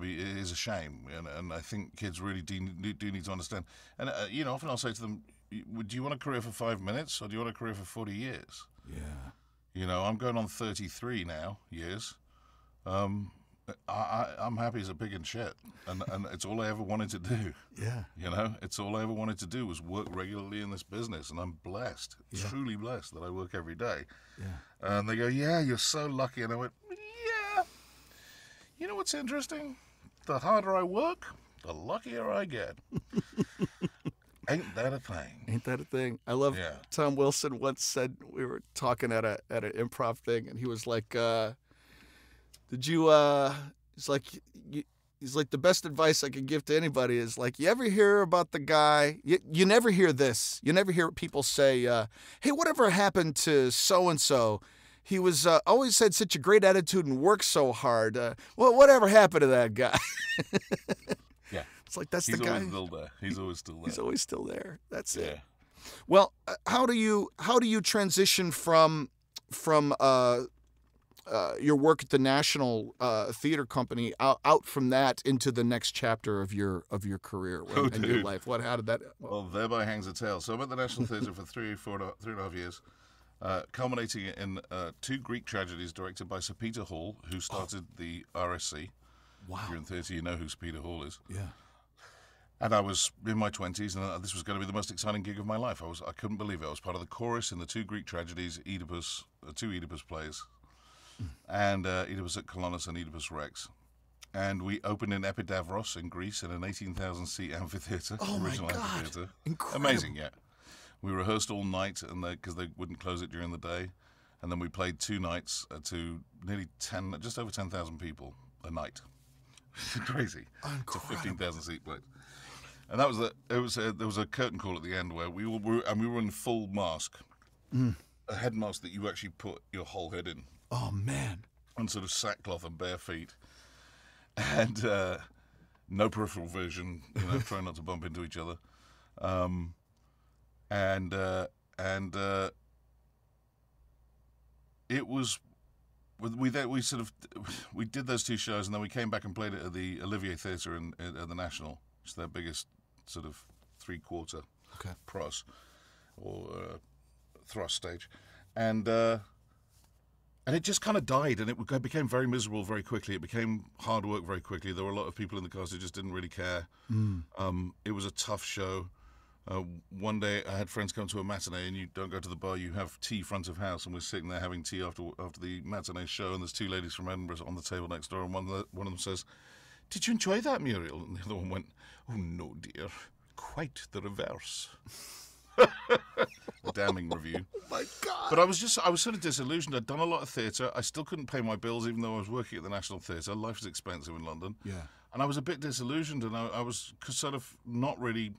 is a shame, and I think kids really do need to understand. And often I'll say to them, do you want a career for 5 minutes or do you want a career for 40 years? Yeah. I'm going on 33 now years. I'm happy as a pig in shit, and it's all I ever wanted to do. Yeah. It's all I ever wanted to do was work regularly in this business, and I'm blessed, truly blessed that I work every day. Yeah. And they go, yeah, you're so lucky. And I went, yeah. You know what's interesting? The harder I work, the luckier I get. Ain't that a thing? Ain't that a thing? I love Tom Wilson once said, we were talking at an improv thing, and he was like, did you, he's like, the best advice I could give to anybody is like, you ever hear about the guy, you never hear this, you never hear people say, hey, whatever happened to so-and-so? He was always had such a great attitude and worked so hard. Well, whatever happened to that guy? Yeah. It's like, that's the guy. He's always still there. He's always still there. He's always still there. That's it. Well, how do you transition from your work at the National Theater Company out from that into the next chapter of your career and your life? How did that? Well, thereby hangs a tale. So I'm at the National Theater for 3.5 years, culminating in 2 Greek tragedies directed by Sir Peter Hall, who started the RSC. Wow. If you're in theatre, you know who Sir Peter Hall is. Yeah. And I was in my 20s, and this was going to be the most exciting gig of my life. I couldn't believe it. I was part of the chorus in the 2 Greek tragedies, Oedipus, 2 Oedipus plays. And Oedipus at Colonus and Oedipus Rex. And we opened in Epidavros in Greece in an 18,000-seat amphitheatre. Oh, original my God. Amphitheatre. Incredible. Amazing, yeah. We rehearsed all night because they wouldn't close it during the day. And then we played 2 nights to nearly just over 10,000 people a night. Crazy. Incredible. It's a 15,000-seat place. And that was there was a curtain call at the end where we were in full mask. A head mask that you actually put your whole head in. Oh, man. And sort of sackcloth and bare feet. And no peripheral vision, trying not to bump into each other. It was, we did those 2 shows, and then we came back and played it at the Olivier Theatre at the National, which is their biggest sort of 3/4 pros or thrust stage. And it just kind of died, and it became very miserable very quickly. It became hard work very quickly. There were a lot of people in the cast who just didn't really care. It was a tough show. One day I had friends come to a matinee, and you don't go to the bar, you have tea front of house, and we're sitting there having tea after the matinee show, and there's 2 ladies from Edinburgh on the table next door, and one of them says, "Did you enjoy that, Muriel?" And the other one went, "Oh no, dear, quite the reverse." A damning review. Oh my God. But I was sort of disillusioned. I'd done a lot of theatre. I still couldn't pay my bills, even though I was working at the National Theatre. Life is expensive in London. Yeah. And I was a bit disillusioned, and I was sort of not really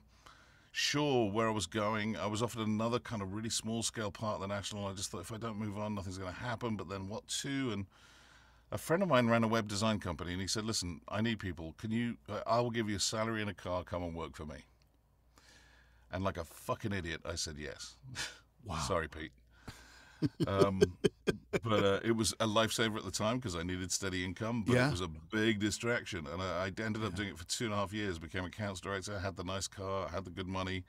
sure where I was going. I was offered another kind of really small-scale part of the National. I just thought, if I don't move on, nothing's going to happen. But then what to? And a friend of mine ran a web design company, and he said, "Listen, I need people. I will give you a salary and a car. Come and work for me." And like a fucking idiot, I said yes. Wow. Sorry, Pete. But it was a lifesaver at the time because I needed steady income, but it was a big distraction. And I ended up doing it for 2.5 years, became accounts director, had the nice car, had the good money,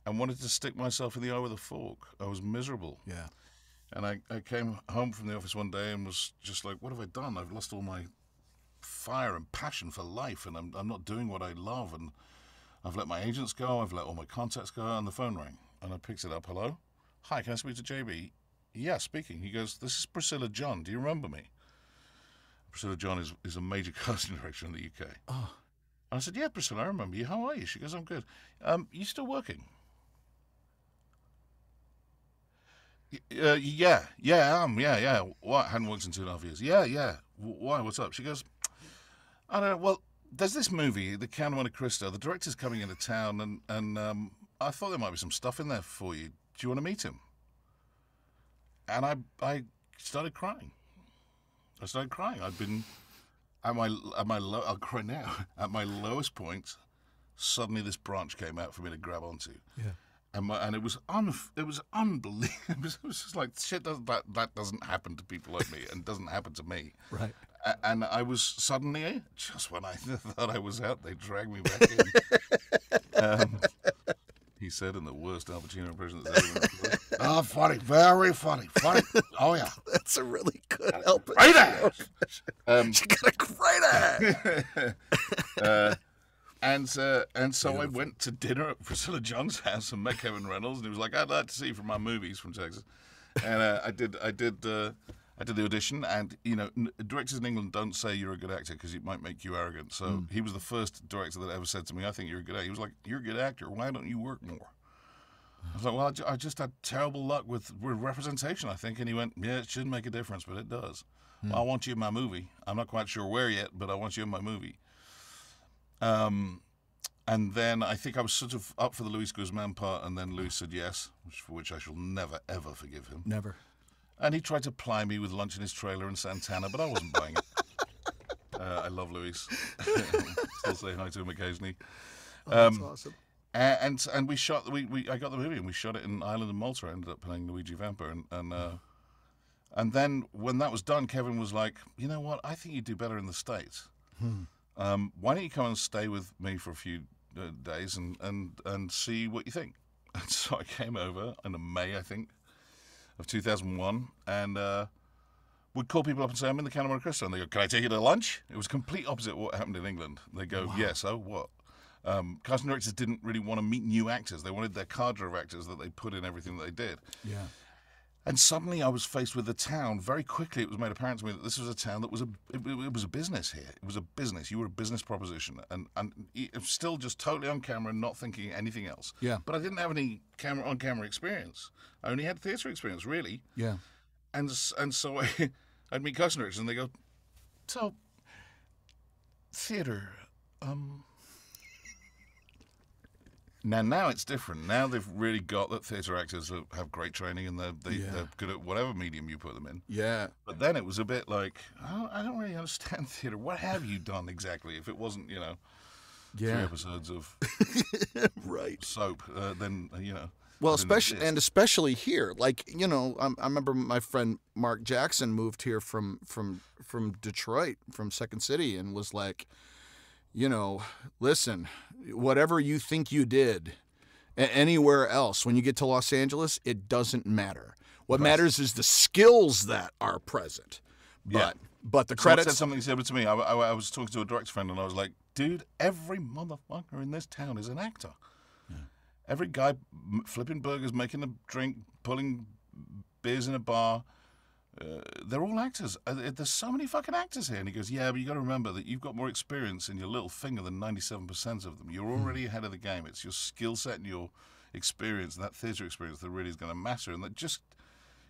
and wanted to stick myself in the eye with a fork. I was miserable. Yeah. And I came home from the office one day and was just like, what have I done? I've lost all my fire and passion for life, and I'm not doing what I love, and I've let my agents go, I've let all my contacts go, and the phone rang. And I picked it up. Hello? Hi, can I speak to JB? Yeah, speaking. He goes, this is Priscilla John. Do you remember me? Priscilla John is a major casting director in the UK. Oh. And I said, yeah, Priscilla, I remember you. How are you? She goes, I'm good. You still working? Yeah, I am. Yeah. What? Hadn't worked in 2.5 years. Yeah. Why? What's up? She goes, I don't know. Well, there's this movie, The Count of Monte Cristo. The director's coming into town, and I thought there might be some stuff in there for you. Do you want to meet him? And I started crying. I'd been I'll cry now. At my lowest point, suddenly this branch came out for me to grab onto. Yeah. And it was unbelievable. It was just like shit. That doesn't happen to people like me, and doesn't happen to me. Right. And I was suddenly, just when I thought I was out, they dragged me back in. He said in the worst Al Pacino impression that's ever been. Oh, funny, very funny. Oh yeah, that's a really good Al Pacino. She got a great ass. And so I went to dinner at Priscilla John's house and met Kevin Reynolds, and he was like, "I'd like to see you from my movies from Texas." And I did the audition, and directors in England don't say you're a good actor because it might make you arrogant. So he was the first director that ever said to me, "I think you're a good actor." He was like, "You're a good actor. Why don't you work more?" I was like, "Well, I just had terrible luck with representation, I think." And he went, "Yeah, it shouldn't make a difference, but it does. Well, I want you in my movie. I'm not quite sure where yet, but I want you in my movie." And then I think I was sort of up for the Luis Guzman part, and then Luis said yes, for which I shall never, ever forgive him. Never. And he tried to ply me with lunch in his trailer in Santana, but I wasn't buying it. I love Luis. Still say hi to him occasionally. That's awesome. And we shot. I got the movie, and we shot it in Ireland and Malta. I ended up playing Luigi Vampa, and then when that was done, Kevin was like, "You know what? I think you do better in the States. Why don't you come and stay with me for a few days and see what you think?" And so I came over in May, I think, of 2001, and would call people up and say, "I'm in the Count of Monte Cristo," and they go, "Can I take you to lunch?" It was complete opposite of what happened in England. They go, wow. "Yes, oh, what?" Casting directors didn't really want to meet new actors. They wanted their cadre of actors that they put in everything that they did. Yeah. And suddenly I was faced with a town. Very quickly it was made apparent to me that this was a town that was it was a business here. It was a business. You were a business proposition. And still just totally on camera, not thinking anything else. Yeah. But I didn't have any on-camera experience. I only had theatre experience, really. Yeah. And so I'd meet casting directors and they go, "So, theatre, Now it's different. Now they've really got that theatre actors have great training and they're good at whatever medium you put them in. Yeah. But then it was a bit like, oh, I don't really understand theatre. What have you done exactly? If it wasn't, 3 episodes of soap, then. Well, especially here, like I remember my friend Mark Jackson moved here from Detroit, from Second City, and was like, listen, whatever you think you did anywhere else, when you get to Los Angeles, it doesn't matter. What matters is the skills that are present. But the credits. Said something similar to me. I was talking to a director friend, and I was like, dude, every motherfucker in this town is an actor. Yeah. Every guy flipping burgers, making a drink, pulling beers in a bar. They're all actors. There's so many fucking actors here. And he goes, yeah, but you got to remember that you've got more experience in your little finger than 97% of them. You're already ahead of the game. It's your skill set and your experience, that theatre experience, that really is going to matter. And that just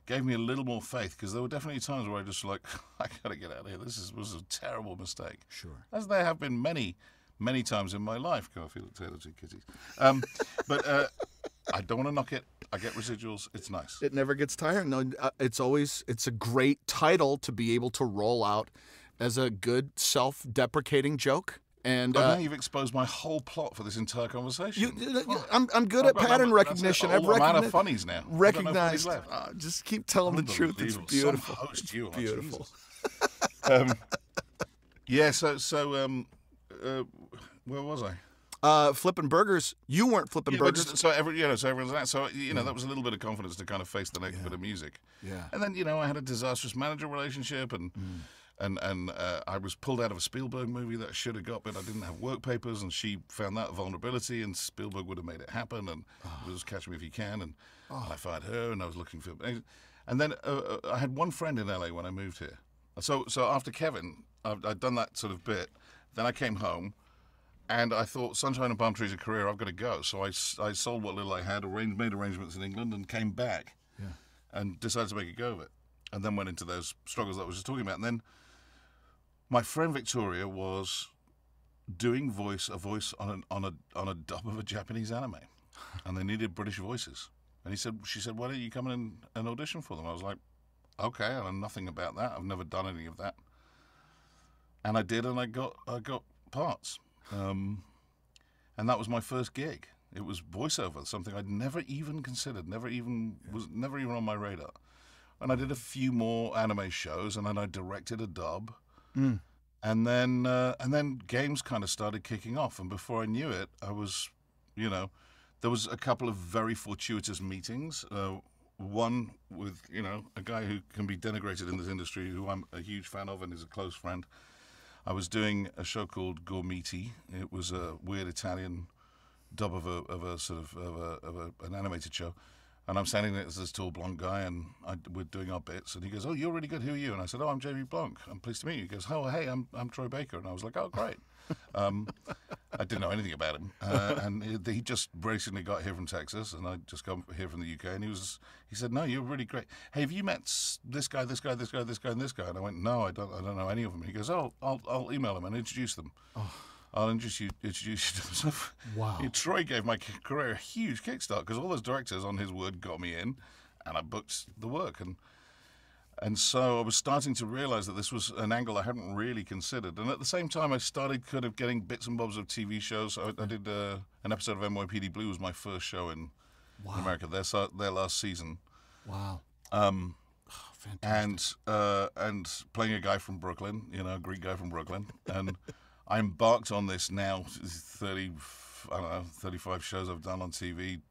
gave me a little more faith, because there were definitely times where I just like, I got to get out of here. This was a terrible mistake. Sure. As there have been many, many times in my life. God, I feel like Taylor two kitties. But I don't want to knock it. I get residuals. It's nice. It never gets tiring. No, it's a great title to be able to roll out as a good self-deprecating joke. And now you've exposed my whole plot for this entire conversation. I'm good at pattern recognition. I'm out of funnies now. Recognized. Just keep telling the truth. It's beautiful. Some host you are, beautiful. Yeah. So where was I? Flipping burgers. You weren't flipping burgers. So everyone's that. So that was a little bit of confidence to kind of face the next bit of music. Yeah. And then I had a disastrous manager relationship, and I was pulled out of a Spielberg movie that I should have got, but I didn't have work papers, and she found that vulnerability, and Spielberg would have made it happen, and it was Catch Me If You Can, and I fired her, and I was looking for. And then I had one friend in LA when I moved here. So after Kevin, I'd done that sort of bit. Then I came home. And I thought, Sunshine and Palm Trees a career, I've got to go. So I sold what little I had, made arrangements in England, and came back and decided to make a go of it. And then went into those struggles that I was just talking about. And then my friend Victoria was doing a voice on a dub of a Japanese anime. And they needed British voices. And she said, why don't you come in and audition for them? I was like, okay, I know nothing about that. I've never done any of that. And I did, and I got parts. And that was my first gig. It was voiceover, something I'd never even considered, never even on my radar. And I did a few more anime shows, and then I directed a dub. And then games kind of started kicking off. And before I knew it, I was, there was a couple of very fortuitous meetings. One with, a guy who can be denigrated in this industry, who I'm a huge fan of and is a close friend. I was doing a show called Gormiti. It was a weird Italian dub of an animated show, and I'm standing there as this tall blonde guy, and we're doing our bits, and he goes, "Oh, you're really good. Who are you?" And I said, "Oh, I'm JB Blanc. I'm pleased to meet you." He goes, "Oh, hey, I'm Troy Baker," and I was like, "Oh, great." I didn't know anything about him, and he just recently got here from Texas, and I just come here from the UK, and he said, "No, you're really great. Hey, have you met this guy, this guy, this guy, this guy, and this guy?" And I went, "No, I don't know any of them." He goes, "Oh, I'll email them and introduce them. I'll introduce you to them." So, wow. Troy gave my career a huge kickstart because all those directors on his word got me in, and I booked the work, and so I was starting to realize that this was an angle I hadn't really considered. And at the same time, I started kind of getting bits and bobs of TV shows. I did an episode of NYPD Blue was my first show in America, their last season. Wow. Fantastic. And playing a guy from Brooklyn, a Greek guy from Brooklyn. And I embarked on this now, 35 shows I've done on TV.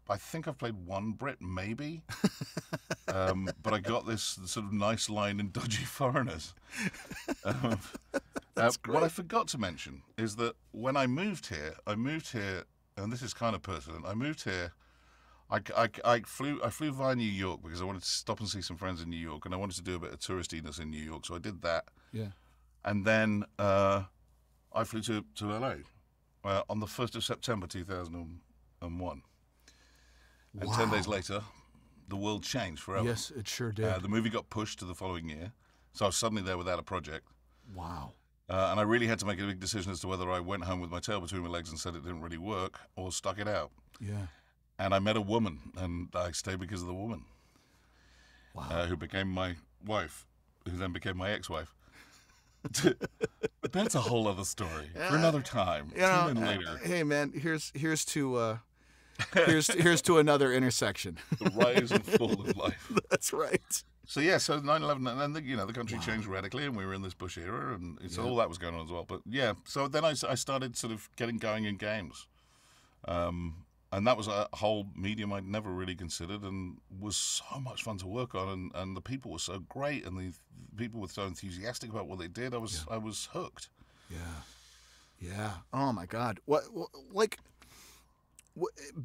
I think I've played one Brit, maybe. But I got this sort of nice line in Dodgy Foreigners. That's great. What I forgot to mention is that when I moved here, and this is kind of pertinent, I moved here, I flew via New York because I wanted to stop and see some friends in New York, and I wanted to do a bit of touristiness in New York, so I did that. Yeah. And then I flew to LA on the 1st of September 2001. And 10 days later, the world changed forever. Yes, it sure did. The movie got pushed to the following year, so I was suddenly there without a project. Wow. And I really had to make a big decision as to whether I went home with my tail between my legs and said it didn't really work, or stuck it out. Yeah. And I met a woman, and I stayed because of the woman. Wow. Who became my wife, who then became my ex-wife. But that's a whole other story for another time. Tune in later. Hey, man, here's to another intersection. The rise and fall of life. That's right. So 9/11, and then the country changed radically, and we were in this Bush era, and so all that was going on as well. But so then I started sort of getting going in games, and that was a whole medium I'd never really considered, and was so much fun to work on, and the people were so great, and the people were so enthusiastic about what they did. I was hooked. Yeah. Oh my God.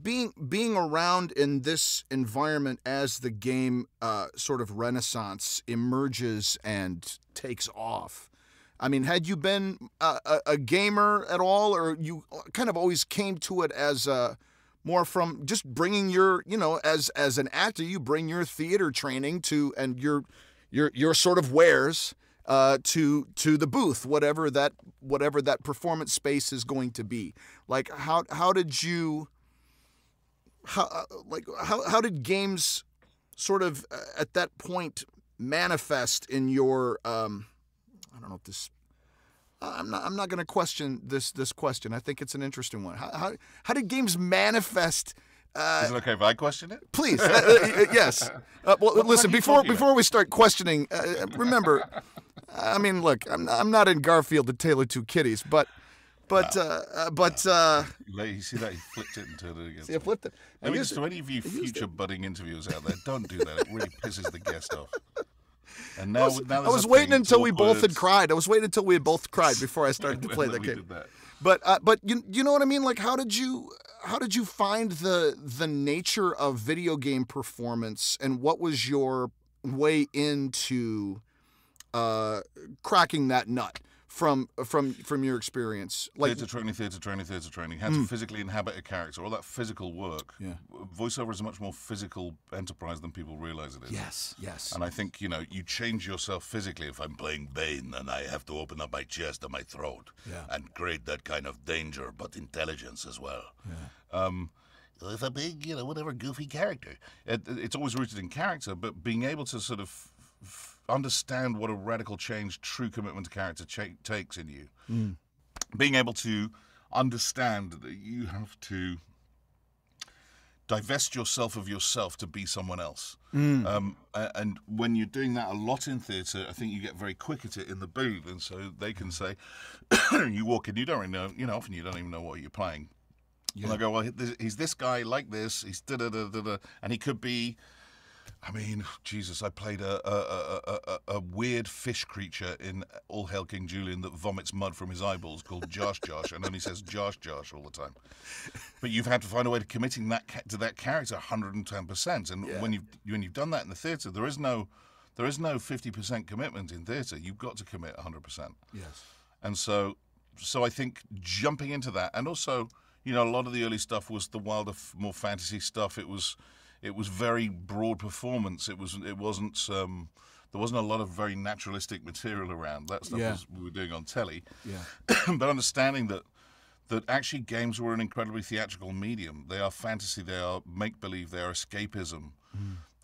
Being around in this environment as the game sort of renaissance emerges and takes off. I mean, had you been a gamer at all, or you kind of always came to it as more from just bringing your, as an actor, you bring your theater training to and your sort of wares to the booth, whatever that performance space is going to be. Like how did you? How did games sort of at that point manifest in your I don't know if this I'm not going to question this question. I think it's an interesting one. How did games manifest? Is it okay if I question it? Please, yes. Well, listen, before we start questioning, remember, I mean, look, I'm not in Garfield, The Tale of Two Kitties, but. You see that? He flipped it and turned it against See, I flipped it. I mean, to any of you future budding interviewers out there, don't do that. It really pisses the guest off. And now, I was waiting until we both had cried. I was waiting until we had both cried before I started to play that game. But you know what I mean? Like, how did you find the nature of video game performance, and what was your way into cracking that nut? From your experience, like theatre training, how to physically inhabit a character, all that physical work. Yeah. Voiceover is a much more physical enterprise than people realize it is. Yes. And I think, you change yourself physically. If I'm playing Bane and I have to open up my chest and my throat and create that kind of danger, but intelligence as well. Yeah. If a big, whatever goofy character, it's always rooted in character, but being able to sort of understand what a radical change true commitment to character takes in you. Being able to understand that you have to divest yourself of yourself to be someone else. And when you're doing that a lot in theatre, I think you get very quick at it in the booth. And so they can say, you walk in, you don't really know, often you don't even know what you're playing. Yeah. And I go, well, he's this guy like this, he's da-da-da-da-da, and he could be... I mean, Jesus, I played a weird fish creature in All Hail King Julian that vomits mud from his eyeballs called Josh, and only says Josh all the time. But you've had to find a way to committing that to that character 110%. And when you've done that in the theatre, there is no 50% commitment in theatre. You've got to commit 100%. Yes. And so I think jumping into that, and also, a lot of the early stuff was the wilder, more fantasy stuff. It was very broad performance. There wasn't a lot of very naturalistic material around. That stuff we were doing on telly. Yeah. But understanding that actually games were an incredibly theatrical medium. They are fantasy, they are make-believe, they are escapism.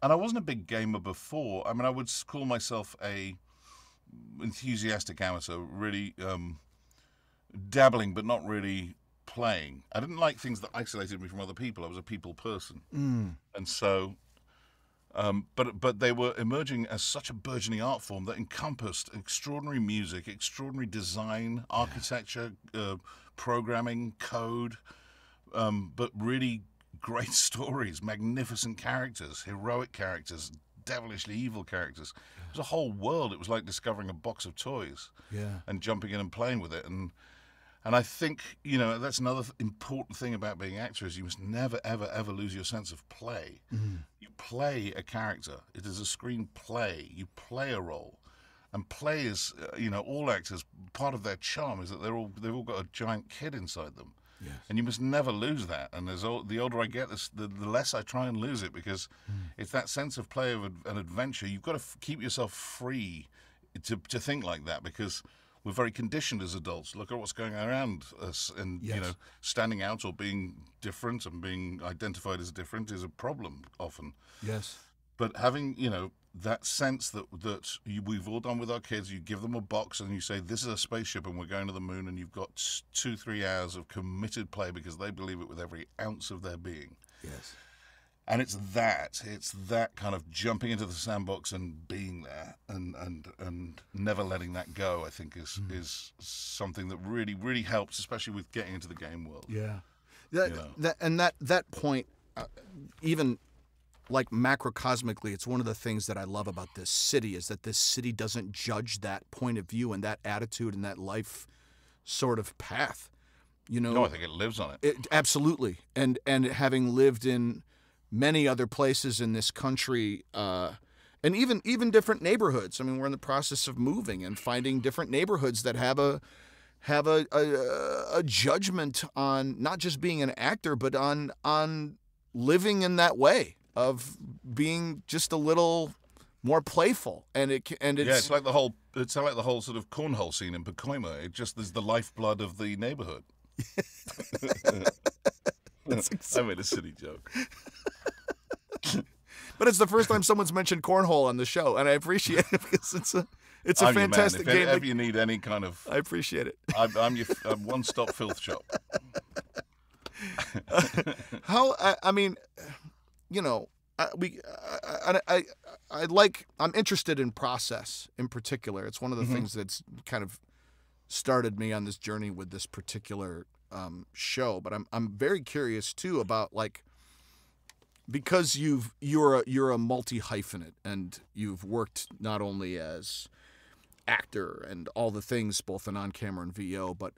And I wasn't a big gamer before. I mean, I would call myself a enthusiastic amateur, really dabbling but not really playing. I didn't like things that isolated me from other people. I was a people person. And so, but they were emerging as such a burgeoning art form that encompassed extraordinary music, extraordinary design, architecture, programming, code, but really great stories, magnificent characters, heroic characters, devilishly evil characters. It was a whole world. It was like discovering a box of toys and jumping in and playing with it. And I think, that's another important thing about being an actor is you must never, ever, ever lose your sense of play. You play a character. It is a screen play. You play a role. And play is, all actors, part of their charm is that they've all got a giant kid inside them. Yes. And you must never lose that. And the older I get, the less I try and lose it, because it's that sense of play of an adventure. You've got to keep yourself free to think like that, because... we're very conditioned as adults. Look at what's going around us, and standing out or being different and being identified as different is a problem often. Yes. But having that sense that we've all done with our kids, you give them a box and you say, "This is a spaceship, and we're going to the moon," and you've got 2-3 hours of committed play because they believe it with every ounce of their being. Yes. And it's that kind of jumping into the sandbox and being there and never letting that go, I think is something that really, really helps, especially with getting into the game world. Yeah. That point, even like macrocosmically, it's one of the things that I love about this city is that this city doesn't judge that point of view and that attitude and that life sort of path. No, I think it lives on it. Absolutely. And having lived in many other places in this country, and even different neighborhoods. I mean, we're in the process of moving and finding different neighborhoods that have a judgment on not just being an actor, but on living in that way of being just a little more playful. It's like the whole sort of cornhole scene in Pacoima. It just is the lifeblood of the neighborhood. I made a silly joke. But it's the first time someone's mentioned cornhole on the show, and I appreciate it because It's a fantastic game. game. If you need any kind of, I appreciate it. I'm your one-stop filth shop. I mean, you know, I'm interested in process in particular. It's one of the things that's kind of started me on this journey with this particular show. But I'm very curious too about, like, because you're a multi-hyphenate and you've worked not only as actor and all the things both in on-camera and VO, but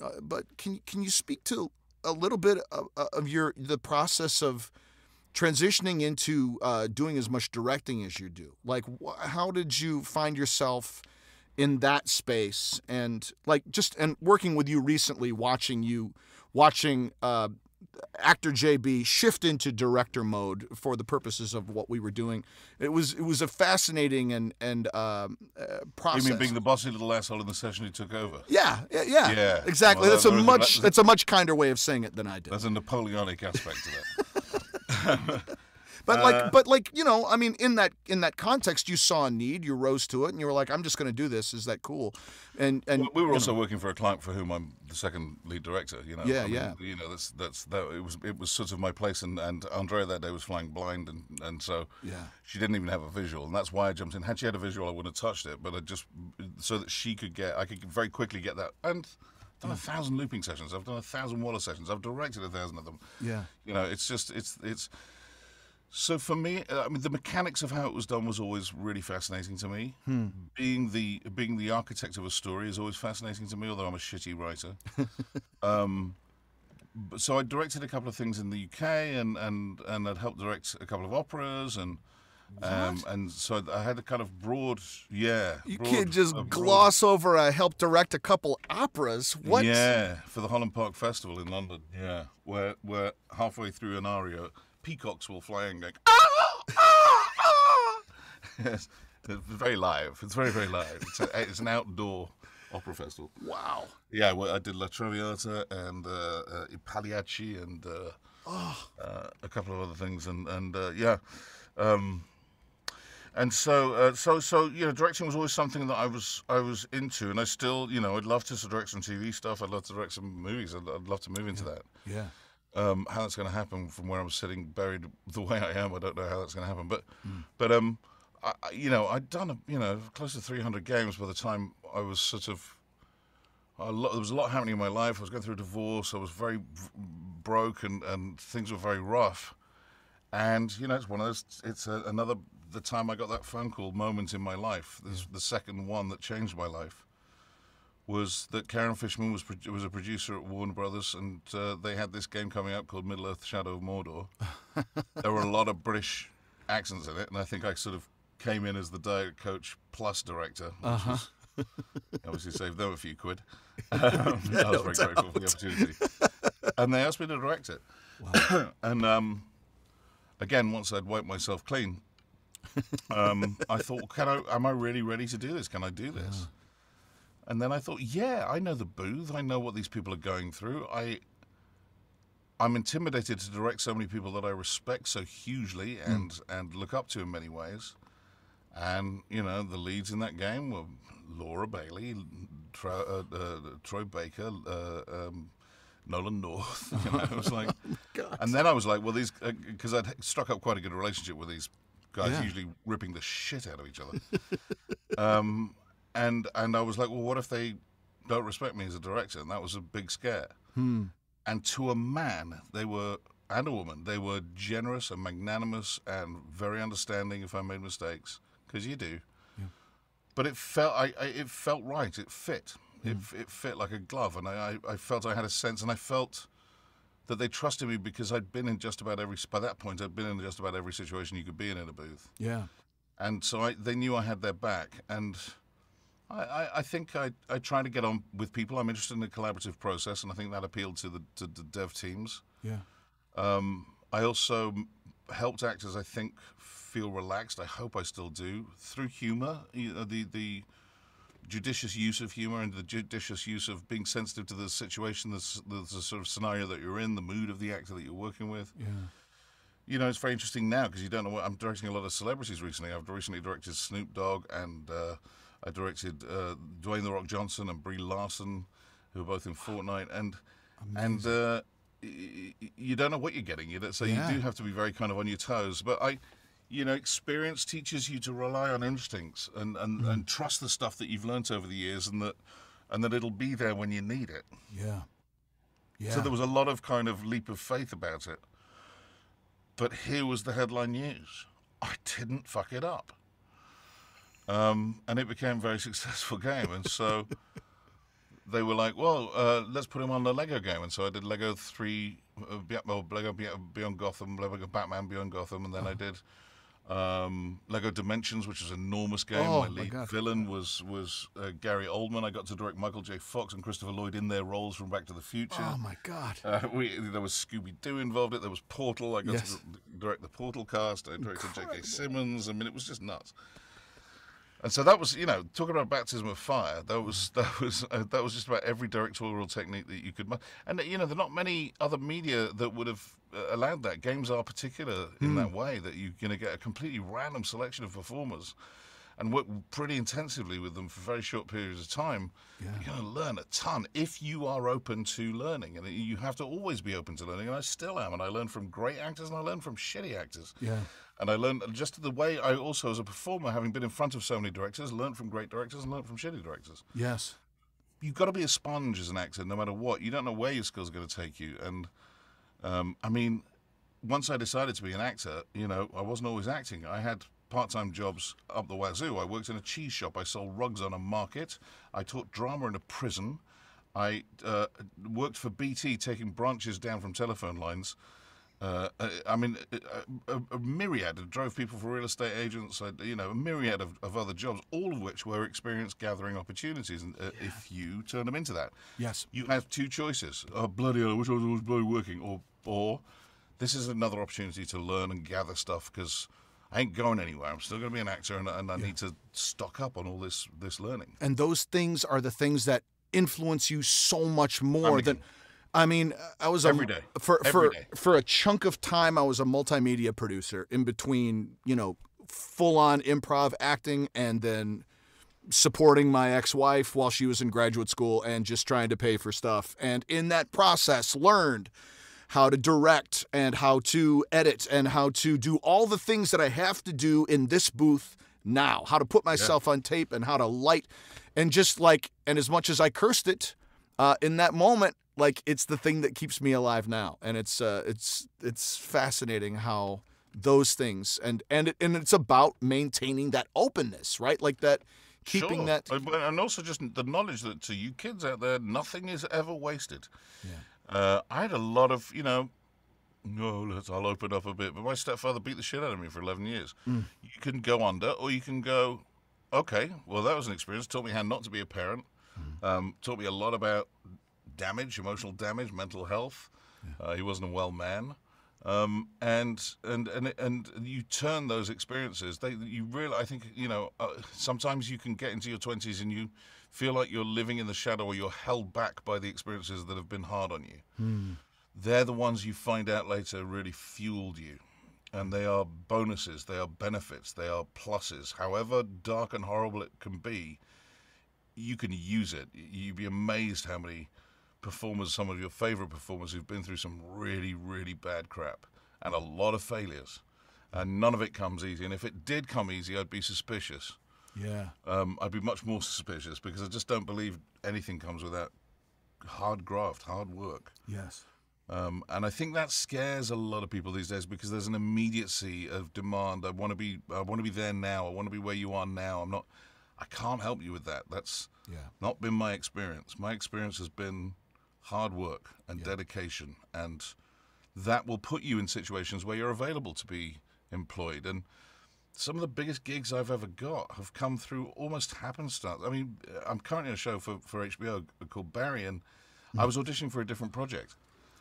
can you speak to a little bit of the process of transitioning into doing as much directing as you do? Like, how did you find yourself in that space? And like, and working with you recently, watching actor JB shift into director mode for the purposes of what we were doing. It was a fascinating and process. You mean being the bossy little asshole in the session who took over? Yeah, exactly. Well, that's a much kinder way of saying it than I did. There's a Napoleonic aspect to that. But like, you know, I mean, in that context, you saw a need, you rose to it, and you were like, I'm just going to do this. Is that cool? And we were also working for a client for whom I'm the second lead director. You know, yeah. You know, it was sort of my place, and Andrea that day was flying blind, and so she didn't even have a visual, and that's why I jumped in. Had she had a visual, I wouldn't have touched it, but so that I could very quickly get that. And I've done 1,000 looping sessions. I've done 1,000 water sessions. I've directed 1,000 of them. Yeah. You know, it's just it's. So for me, I mean, the mechanics of how it was done was always really fascinating to me. Being the architect of a story is always fascinating to me, although I'm a shitty writer. So I directed a couple of things in the UK, and I'd helped direct a couple of operas, and so I had a kind of broad. You can't just gloss over I helped direct a couple operas. What? Yeah, for the Holland Park Festival in London. Yeah, where halfway through an aria, peacocks will fly in going, Yes, it's very live. It's very, very live. It's an outdoor opera festival. Wow. Yeah, well, I did La Traviata and I Pagliacci and a couple of other things, and so you know, directing was always something that I was into, and I still, you know, I'd love to direct some TV stuff. I'd love to direct some movies. I'd love to move into that. Yeah. How that's going to happen from where I'm sitting, buried the way I am, I don't know how that's going to happen. But you know, I'd done close to 300 games by the time I was sort of. There was a lot happening in my life. I was going through a divorce. I was very broke, and things were very rough. And you know, it's one of those. It's the time I got that phone call moment in my life. This the second one that changed my life. Was that Karen Fishman was a producer at Warner Brothers, and they had this game coming up called Middle-earth: Shadow of Mordor. There were a lot of British accents in it, and I think I sort of came in as the diet coach plus director, which was, obviously saved them a few quid. I was very grateful for the opportunity. And they asked me to direct it. Wow. And again, once I'd wiped myself clean, I thought, am I really ready to do this? Can I do this? And then I thought, yeah, I know the booth. I know what these people are going through. I'm intimidated to direct so many people that I respect so hugely and look up to in many ways. And, you know, the leads in that game were Laura Bailey, Troy Baker, Nolan North. You know, it was like, and then I was like, well, these, because I'd struck up quite a good relationship with these guys, usually ripping the shit out of each other. And I was like, well, what if they don't respect me as a director? And that was a big scare. And to a man, and a woman, they were generous and magnanimous and very understanding if I made mistakes, because you do. Yeah. But it felt right. It fit. It fit like a glove, and I felt I had a sense, and I felt that they trusted me because I'd been in just about every. By that point, I'd been in just about every situation you could be in a booth. Yeah. And so they knew I had their back, and. I think I try to get on with people. I'm interested in the collaborative process, and I think that appealed to the dev teams. Yeah. I also helped actors, I think, feel relaxed. I hope I still do, through humor. You know, the judicious use of humor and the judicious use of being sensitive to the situation, the sort of scenario that you're in, the mood of the actor that you're working with. Yeah. You know, it's very interesting now because you don't know what. I'm directing a lot of celebrities recently. I've recently directed Snoop Dogg and I directed Dwayne The Rock Johnson and Brie Larson, who were both in Fortnite, and you don't know what you're getting. So you do have to be very kind of on your toes. But experience teaches you to rely on instincts and trust the stuff that you've learnt over the years, and that it'll be there when you need it. Yeah. Yeah. So there was a lot of kind of leap of faith about it. But here was the headline news. I didn't fuck it up. And it became a very successful game. And so they were like, well, let's put him on the Lego game. And so I did Lego 3, Lego Beyond Gotham, Lego Batman Beyond Gotham, and then I did Lego Dimensions, which is an enormous game. My lead villain was Gary Oldman. I got to direct Michael J. Fox and Christopher Lloyd in their roles from Back to the Future. Oh, my God. There was Scooby-Doo involved. There was Portal. I got to direct the Portal cast. I directed J.K. Simmons. I mean, it was just nuts. And so that was, talking about baptism of fire. That was just about every directorial technique that you could. And there are not many other media that would have allowed that. Games are particular in that way, that you're going to get a completely random selection of performers and work pretty intensively with them for very short periods of time. Yeah. You're going to learn a ton if you are open to learning, and you have to always be open to learning. And I still am, and I learn from great actors and I learn from shitty actors. Yeah. And I learned just the way I also, as a performer, having been in front of so many directors, learned from great directors and learned from shitty directors. Yes. You've got to be a sponge as an actor, no matter what. You don't know where your skills are going to take you. And, I mean, once I decided to be an actor, I wasn't always acting. I had part-time jobs up the wazoo. I worked in a cheese shop. I sold rugs on a market. I taught drama in a prison. I worked for BT, taking branches down from telephone lines. I mean, a myriad. I drove people for real estate agents. A myriad of other jobs, all of which were experience gathering opportunities. And if you turn them into that, yes, you have two choices. Oh, bloody hell! I wish I was bloody working. Or this is another opportunity to learn and gather stuff, because I ain't going anywhere. I'm still going to be an actor, and I need to stock up on all this learning. And those things are the things that influence you so much more than. I mean, I was every day. For a chunk of time, I was a multimedia producer in between, full-on improv acting and then supporting my ex-wife while she was in graduate school and just trying to pay for stuff. And in that process, learned how to direct and how to edit and how to do all the things that I have to do in this booth now. How to put myself on tape and how to light, and and as much as I cursed it in that moment. It's the thing that keeps me alive now, and it's fascinating how those things and it's about maintaining that openness, right? Keeping that, and also just the knowledge that to you kids out there, nothing is ever wasted. Yeah. I had a lot of I'll open up a bit, but my stepfather beat the shit out of me for 11 years. You can go under, or you can go, okay, well that was an experience. Taught me how not to be a parent. Taught me a lot about damage, emotional damage, mental health. He wasn't a well man, and you turn those experiences. You really, I think, sometimes you can get into your 20s and you feel like you're living in the shadow, or you're held back by the experiences that have been hard on you. They're the ones you find out later really fueled you, and they are bonuses, they are benefits, they are pluses. However dark and horrible it can be, you can use it. You'd be amazed how many performers, some of your favorite performers, who've been through some really, really bad crap and a lot of failures, and none of it comes easy. And if it did come easy, I'd be suspicious. Yeah. I'd be much more suspicious, because I just don't believe anything comes without hard graft, hard work. Yes. And I think that scares a lot of people these days, because there's an immediacy of demand. I want to be there now. I want to be where you are now. I can't help you with that. That's not been my experience. My experience has been hard work and dedication, and that will put you in situations where you're available to be employed. And some of the biggest gigs I've ever got have come through almost happenstance. I mean, I'm currently on a show for HBO called Barry, and I was auditioning for a different project.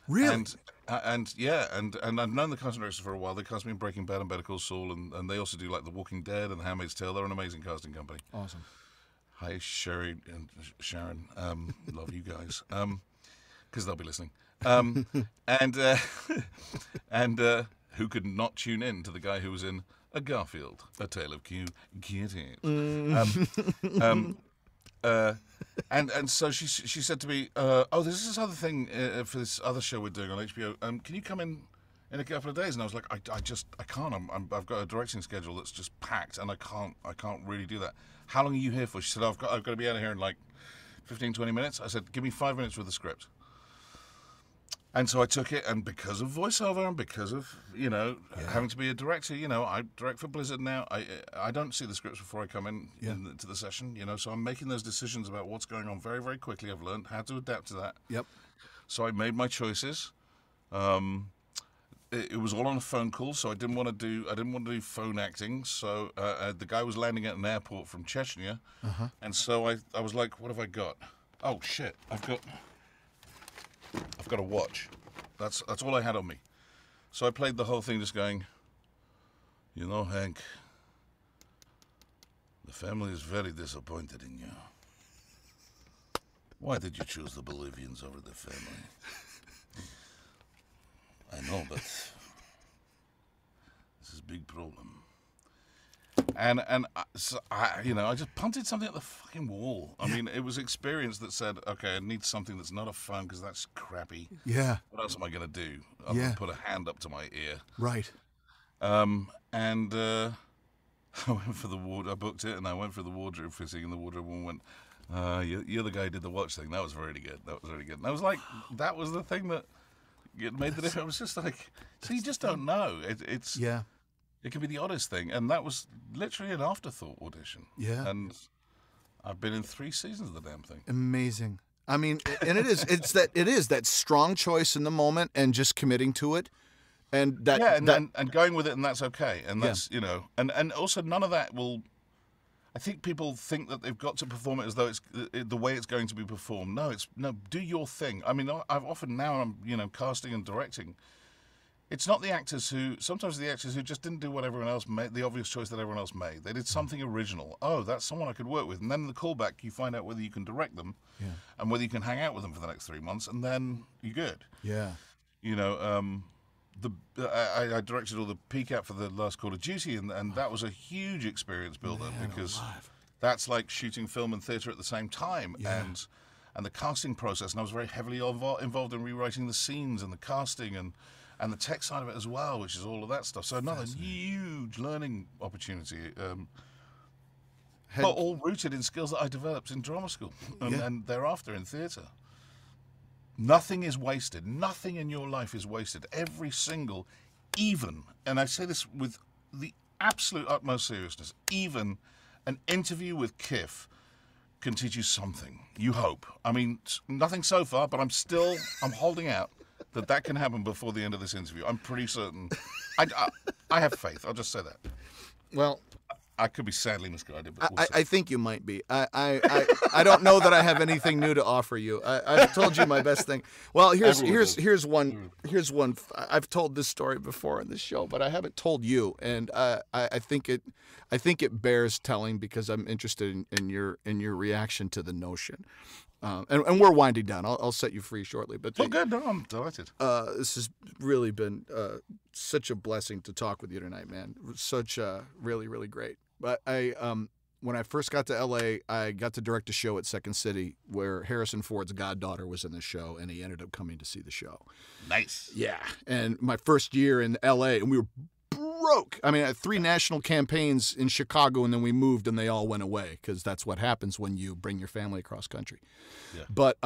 Really? And I've known the casting directors for a while. They cast me in Breaking Bad and Better Call Saul, and they also do The Walking Dead and The Handmaid's Tale. They're an amazing casting company. Awesome. Hi, Sherry and Sharon. Love you guys. Because they'll be listening. And who could not tune in to the guy who was in a Garfield, a tale of cute kitties. And so she said to me, oh, there's this other thing for this other show we're doing on HBO. Can you come in a couple of days? And I was like, I can't. I've got a directing schedule that's just packed, and I can't really do that. How long are you here for? She said, I've got to be out of here in like 15, 20 minutes. I said, give me 5 minutes with the script. And so I took it, and because of voiceover and because of, having to be a director, I direct for Blizzard now. I don't see the scripts before I come into the session, so I'm making those decisions about what's going on very, very quickly. I've learned how to adapt to that. Yep. So I made my choices. It was all on a phone call, so I didn't want to do phone acting. So the guy was landing at an airport from Chechnya, and so I was like, what have I got? Oh shit, I've got a watch. That's all I had on me. So I played the whole thing just going, Hank, the family is very disappointed in you. Why did you choose the Bolivians over the family? I know, but this is a big problem. And so I just punted something at the fucking wall. I mean, it was experience that said, okay, I need something that's not a phone because that's crappy. Yeah. What else am I going to do? I'm going to put a hand up to my ear. Right. And I went for the wardrobe. I booked it, and I went for the wardrobe fitting, and the wardrobe woman went, you're the guy who did the watch thing. That was really good. And I was like, that was the thing that made the difference. I was just like, so you just don't know. It can be the oddest thing, and that was literally an afterthought audition. Yeah. And I've been in 3 seasons of the damn thing. Amazing. I mean, and it is that strong choice in the moment and just committing to it, and that and going with it, and that's okay. And that's and also none of that will. I think people think that they've got to perform it as though it's the way it's going to be performed. No, do your thing. I mean, I've often now I'm casting and directing. It's not sometimes the actors who just didn't do what everyone else made, the obvious choice that everyone else made. They did something original. Oh, that's someone I could work with. And then in the callback, you find out whether you can direct them and whether you can hang out with them for the next 3 months, and then you're good. Yeah. I directed all the PCAP for the last Call of Duty, and that was a huge experience builder because that's like shooting film and theatre at the same time. Yeah. And the casting process, and I was very heavily involved in rewriting the scenes and the casting and the tech side of it as well, which is all of that stuff. So another huge learning opportunity, but all rooted in skills that I developed in drama school and thereafter in theatre. Nothing is wasted. Nothing in your life is wasted. Every single, and I say this with the absolute utmost seriousness, even an interview with Kiff can teach you something. You hope. I mean, nothing so far, but I'm holding out that can happen before the end of this interview. I'm pretty certain. I have faith. I'll just say that. Well, I could be sadly misguided, but I think you might be. I don't know that I have anything new to offer you. I've told you my best thing. Well, here's one. I've told this story before in this show, but I haven't told you, and I think it bears telling because I'm interested in your reaction to the notion. And we're winding down. I'll set you free shortly. But good. No, I'm delighted. This has really been such a blessing to talk with you tonight, man. Such really, really great. But when I first got to L.A., I got to direct a show at Second City where Harrison Ford's goddaughter was in the show, and he ended up coming to see the show. Nice. Yeah. And my first year in L.A., and we were broke. I mean, I had 3 national campaigns in Chicago, and then we moved, and they all went away because that's what happens when you bring your family across country. Yeah. But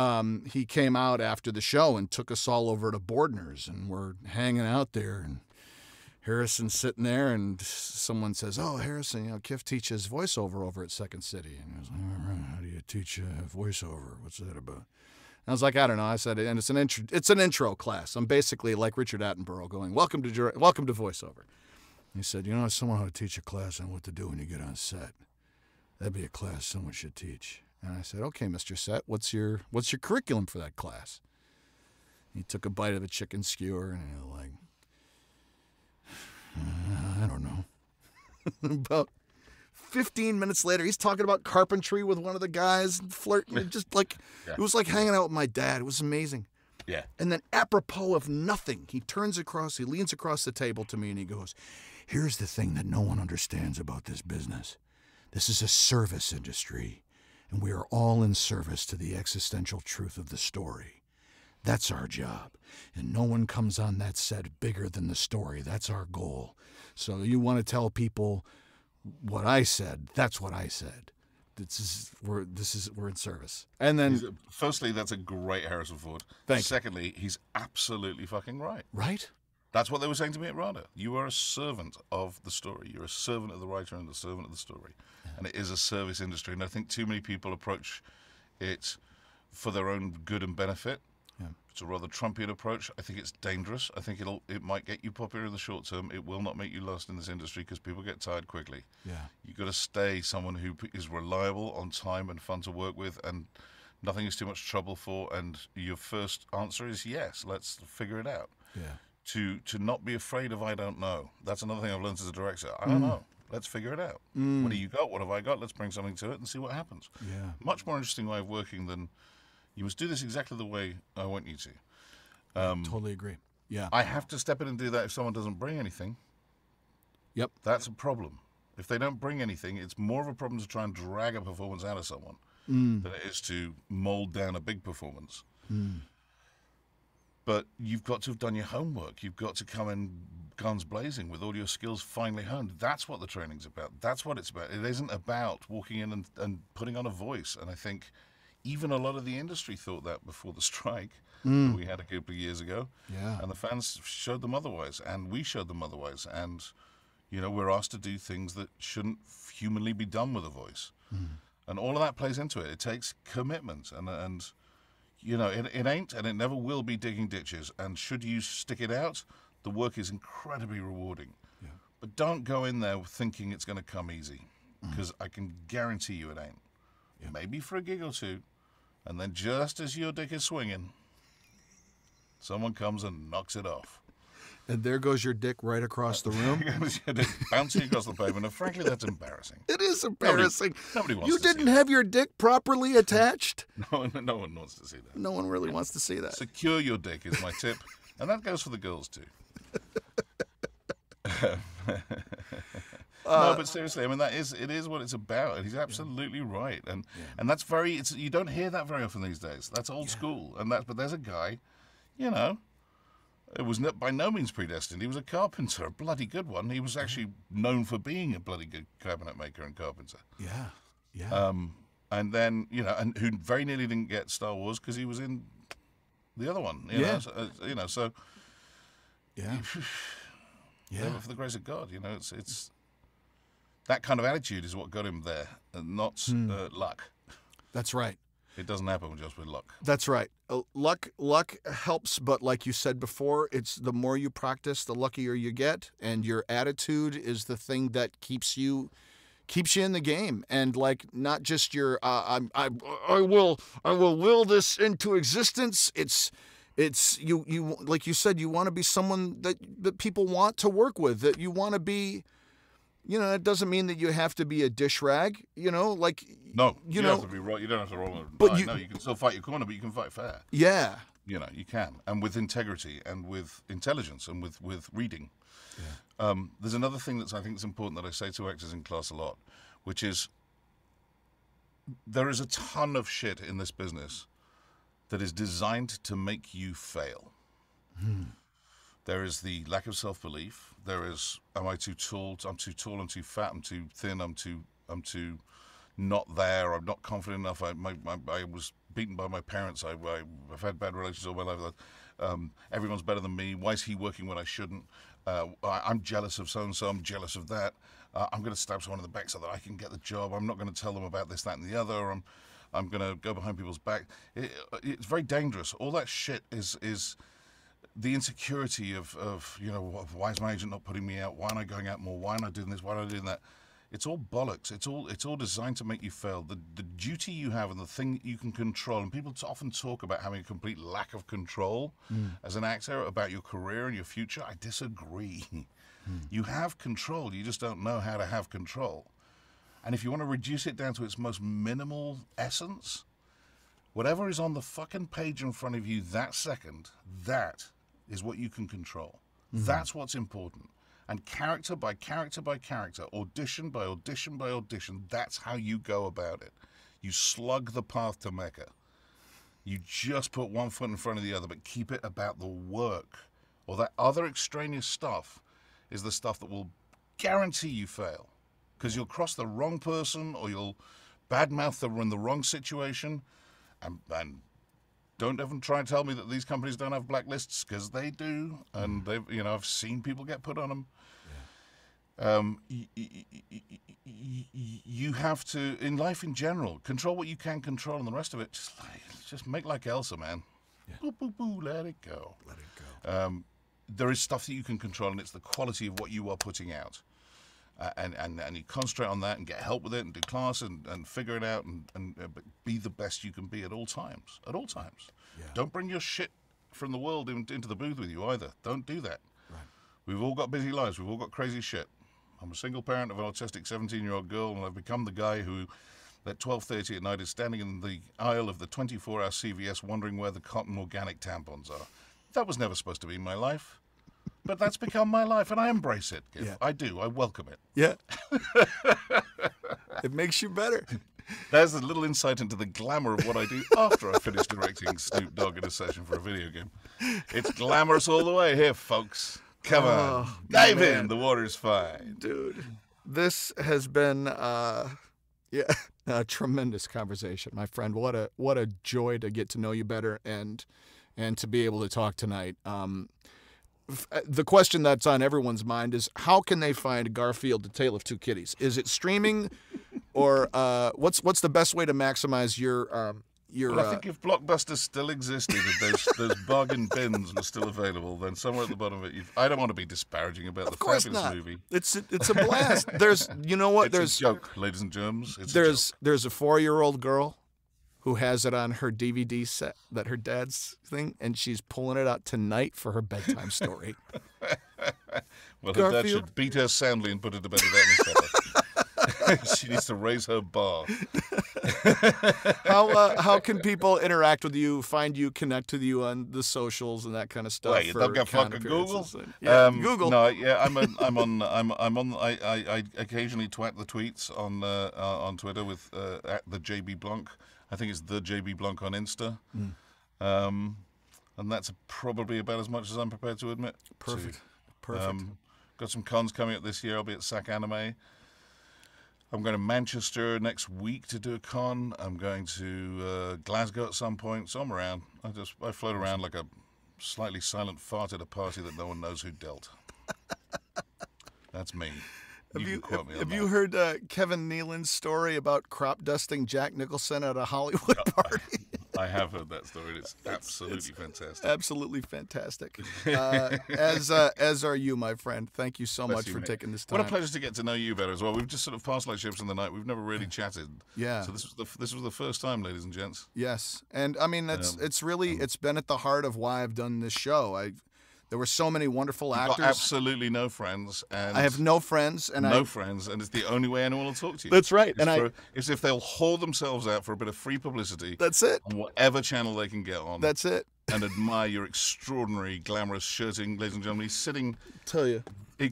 he came out after the show and took us all over to Bordner's, and we're hanging out there, and Harrison's sitting there, and someone says, "Oh, Harrison, Kiff teaches voiceover over at Second City." And he was like, "All right, how do you teach voiceover? What's that about?" And I was like, "I don't know." I said, "And it's an intro class. I'm basically like Richard Attenborough going, welcome to voiceover." He said, "Someone ought to teach a class on what to do when you get on set. That'd be a class someone should teach." And I said, "Okay, Mr. Set, what's your curriculum for that class?" He took a bite of a chicken skewer, and he was like, "I don't know." About 15 minutes later, he's talking about carpentry with one of the guys, flirting, just like it was like hanging out with my dad. It was amazing. Yeah. And then apropos of nothing, he leans across the table to me and he goes, Here's the thing that no one understands about this business. This is a service industry, and we are all in service to the existential truth of the story. That's our job, and no one comes on that set bigger than the story. That's our goal. So you want to tell people what I said, that's what I said. We're in service. And then, firstly, that's a great Harrison Ford. Secondly, he's absolutely fucking right. Right? That's what they were saying to me at RADA. You are a servant of the story. You're a servant of the writer and a servant of the story. Yeah. And it is a service industry. And I think too many people approach it for their own good and benefit. Yeah. It's a rather Trumpian approach. I think it's dangerous. I think it might get you popular in the short term. It will not make you last in this industry because people get tired quickly. Yeah. You've got to stay someone who is reliable, on time, and fun to work with, and nothing is too much trouble for. And your first answer is yes. Let's figure it out. Yeah. To not be afraid of I don't know. That's another thing I've learned as a director. I don't know. Let's figure it out. What do you got? What have I got? Let's bring something to it and see what happens. Yeah. Much more interesting way of working than you must do this exactly the way I want you to. Totally agree. Yeah. I have to step in and do that if someone doesn't bring anything. Yep. That's a problem. If they don't bring anything, it's more of a problem to try and drag a performance out of someone than it is to mold down a big performance. But you've got to have done your homework. You've got to come in guns blazing with all your skills finely honed. That's what the training's about. That's what it's about. It isn't about walking in and putting on a voice. And I think even a lot of the industry thought that before the strike that we had a couple of years ago. Yeah. And the fans showed them otherwise. And we showed them otherwise. And, you know, we're asked to do things that shouldn't humanly be done with a voice. And all of that plays into it. It takes commitment. And you know, it ain't and it never will be digging ditches. And should you stick it out, the work is incredibly rewarding. Yeah. But don't go in there thinking it's going to come easy, because I can guarantee you it ain't. Yeah. Maybe for a gig or two, and then just as your dick is swinging, someone comes and knocks it off. And there goes your dick right across the room. Bouncing across the pavement. And frankly, that's embarrassing. It is embarrassing. Nobody wants you to see didn't have your dick properly attached? No one wants to see that. No one really wants to see that. Secure your dick is my tip. And that goes for the girls, too. No, but seriously, I mean, it is what it's about. And he's absolutely right. And that's you don't hear that very often these days. That's old school. But there's a guy, you know, it was by no means predestined. He was a carpenter, a bloody good one. He was actually known for being a bloody good cabinet maker and carpenter. Yeah, yeah. And then, you know, and who very nearly didn't get Star Wars because he was in the other one. You know, so yeah, yeah. For the grace of God, you know, it's that kind of attitude is what got him there, and not luck. That's right. It doesn't happen just with luck. That's right. Luck helps, but like you said before, it's the more you practice, the luckier you get, and your attitude is the thing that keeps you in the game. And like, not just your I will will this into existence. It's you like you said, you want to be someone that people want to work with, that you want to be. You know, it doesn't mean that you have to be a dish rag, you know, like... No, you don't have to be right. You don't have to roll and die. No, you can still fight your corner, but you can fight fair. Yeah. You know, you can. And with integrity and with intelligence and with reading. Yeah. There's another thing I think is important that I say to actors in class a lot, which is there is a ton of shit in this business that is designed to make you fail. There is the lack of self-belief. There is, am I too tall? I'm too tall. I'm too fat. I'm too thin. I'm too not there. I'm not confident enough. I was beaten by my parents. I've had bad relations all my life. Everyone's better than me. Why is he working when I shouldn't? I'm jealous of so-and-so. I'm jealous of that. I'm going to stab someone in the back so that I can get the job. I'm not going to tell them about this, that, and the other. I'm going to go behind people's back. It's very dangerous. All that shit is the insecurity of you know, why is my agent not putting me out? Why am I going out more? Why am I doing this? Why am I doing that? It's all bollocks. It's all designed to make you fail. The duty you have and the thing you can control, and people often talk about having a complete lack of control as an actor about your career and your future. I disagree. You have control. You just don't know how to have control. And if you want to reduce it down to its most minimal essence, whatever is on the fucking page in front of you that second, that is what you can control. That's what's important. And character by character by character, audition by audition by audition, that's how you go about it. You slug the path to Mecca. You just put one foot in front of the other, but keep it about the work. Or that other extraneous stuff is the stuff that will guarantee you fail. Because you'll cross the wrong person, or you'll badmouth them in the wrong situation. And don't even try and tell me that these companies don't have blacklists, because they do. And they've, I've seen people get put on them. You have to, in life in general, control what you can control, and the rest of it, just make like Elsa, man. Yeah. Boo, boo, boo, let it go. Let it go. There is stuff that you can control, and it's the quality of what you are putting out. And you concentrate on that and get help with it and do class and figure it out and be the best you can be at all times. At all times. Yeah. Don't bring your shit from the world into the booth with you either. Don't do that. Right. We've all got busy lives. We've all got crazy shit. I'm a single parent of an autistic 17-year-old girl, and I've become the guy who at 12:30 at night is standing in the aisle of the 24-hour CVS wondering where the cotton organic tampons are. That was never supposed to be my life. But that's become my life, and I embrace it. Yeah. I do. I welcome it. Yeah. It makes you better. There's a little insight into the glamour of what I do after I finish directing Snoop Dogg in a session for a video game. It's glamorous all the way here, folks. Come on. Dive in. The water's fine. Dude, this has been a tremendous conversation, my friend. What a joy to get to know you better and to be able to talk tonight. The question that's on everyone's mind is, how can they find Garfield: The Tale of Two Kitties? Is it streaming, or what's the best way to maximize your? Well, I think if Blockbuster still existed, if those bargain bins were still available, then somewhere at the bottom of it, I don't want to be disparaging about the fabulous movie. It's a blast. There's It's a joke, ladies and germs. There's a 4-year-old girl who has it on her DVD set, that her dad's thing, and she's pulling it out tonight for her bedtime story. Well, her dad should beat her soundly and put her to bed without any She needs to raise her bar. How can people interact with you, find you, connect with you on the socials and that kind of stuff? Wait, you don't get fucking Google? Google. No, yeah, I occasionally twat the tweets on Twitter with at the JB Blanc. I think it's the JB Blanc on Insta. And that's probably about as much as I'm prepared to admit. Perfect. Got some cons coming up this year. I'll be at SAC Anime. I'm going to Manchester next week to do a con. I'm going to Glasgow at some point. So I'm around. I float around like a slightly silent fart at a party that no one knows who dealt. That's me. Have you heard Kevin Nealon's story about crop dusting Jack Nicholson at a Hollywood party? I have heard that story. It's absolutely fantastic. Absolutely fantastic. As are you, my friend. Thank you so much for taking this time. What a pleasure to get to know you better as well. We've just sort of passed like ships in the night. We've never really chatted. Yeah. So this was the first time, ladies and gents. Yes, and I mean it's been at the heart of why I've done this show. There were so many wonderful actors. Got absolutely no friends. And I have no friends. And it's the only way anyone will talk to you. That's right. It's if they'll hold themselves out for a bit of free publicity. That's it. On whatever channel they can get on. That's it. And admire your extraordinary, glamorous shirting, ladies and gentlemen. He's sitting. Tell you.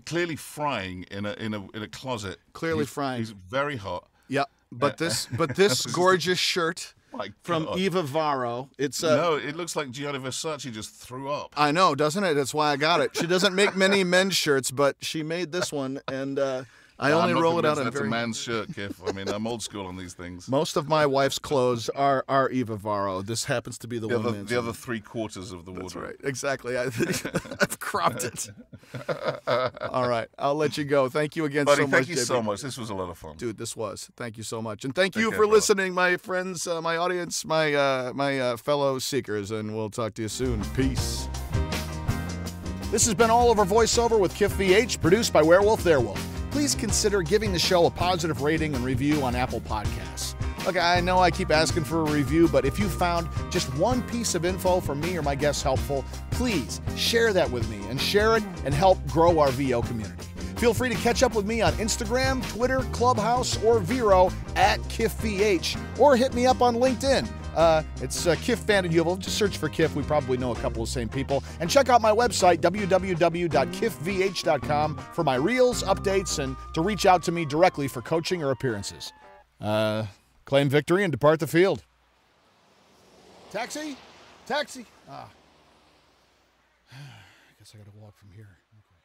Clearly frying in a closet. Clearly frying. He's very hot. Yeah. But this gorgeous shirt. From Eva Varro. No, it looks like Gianni Versace just threw up. I know, doesn't it? That's why I got it. She doesn't make many men's shirts, but she made this one, and I only roll it out on that's a man's shirt, Kiff. I mean, I'm old school on these things. Most of my wife's clothes are Eva Varro. This happens to be the woman's. The other 3/4 of the wardrobe. That's right. Exactly. I've cropped it. All right. I'll let you go. Thank you again Buddy, so much, thank you so much. This was a lot of fun. Dude, this was. Thank you so much. And thank you for listening, my friends, my audience, my fellow seekers, and we'll talk to you soon. Peace. This has been All Over Voiceover with Kiff VH, produced by Werewolf Theirwolf. Please consider giving the show a positive rating and review on Apple Podcasts. Look, I know I keep asking for a review, but if you found just one piece of info for me or my guests helpful, please share that with me and share it and help grow our VO community. Feel free to catch up with me on Instagram, Twitter, Clubhouse, or Vero at KiffVH, or hit me up on LinkedIn. It's Kiff Vander. Just search for Kiff. We probably know a couple of the same people. And check out my website, www.kiffvh.com, for my reels, updates, and to reach out to me directly for coaching or appearances. Claim victory and depart the field. Taxi? Taxi? I guess I gotta walk from here. Okay.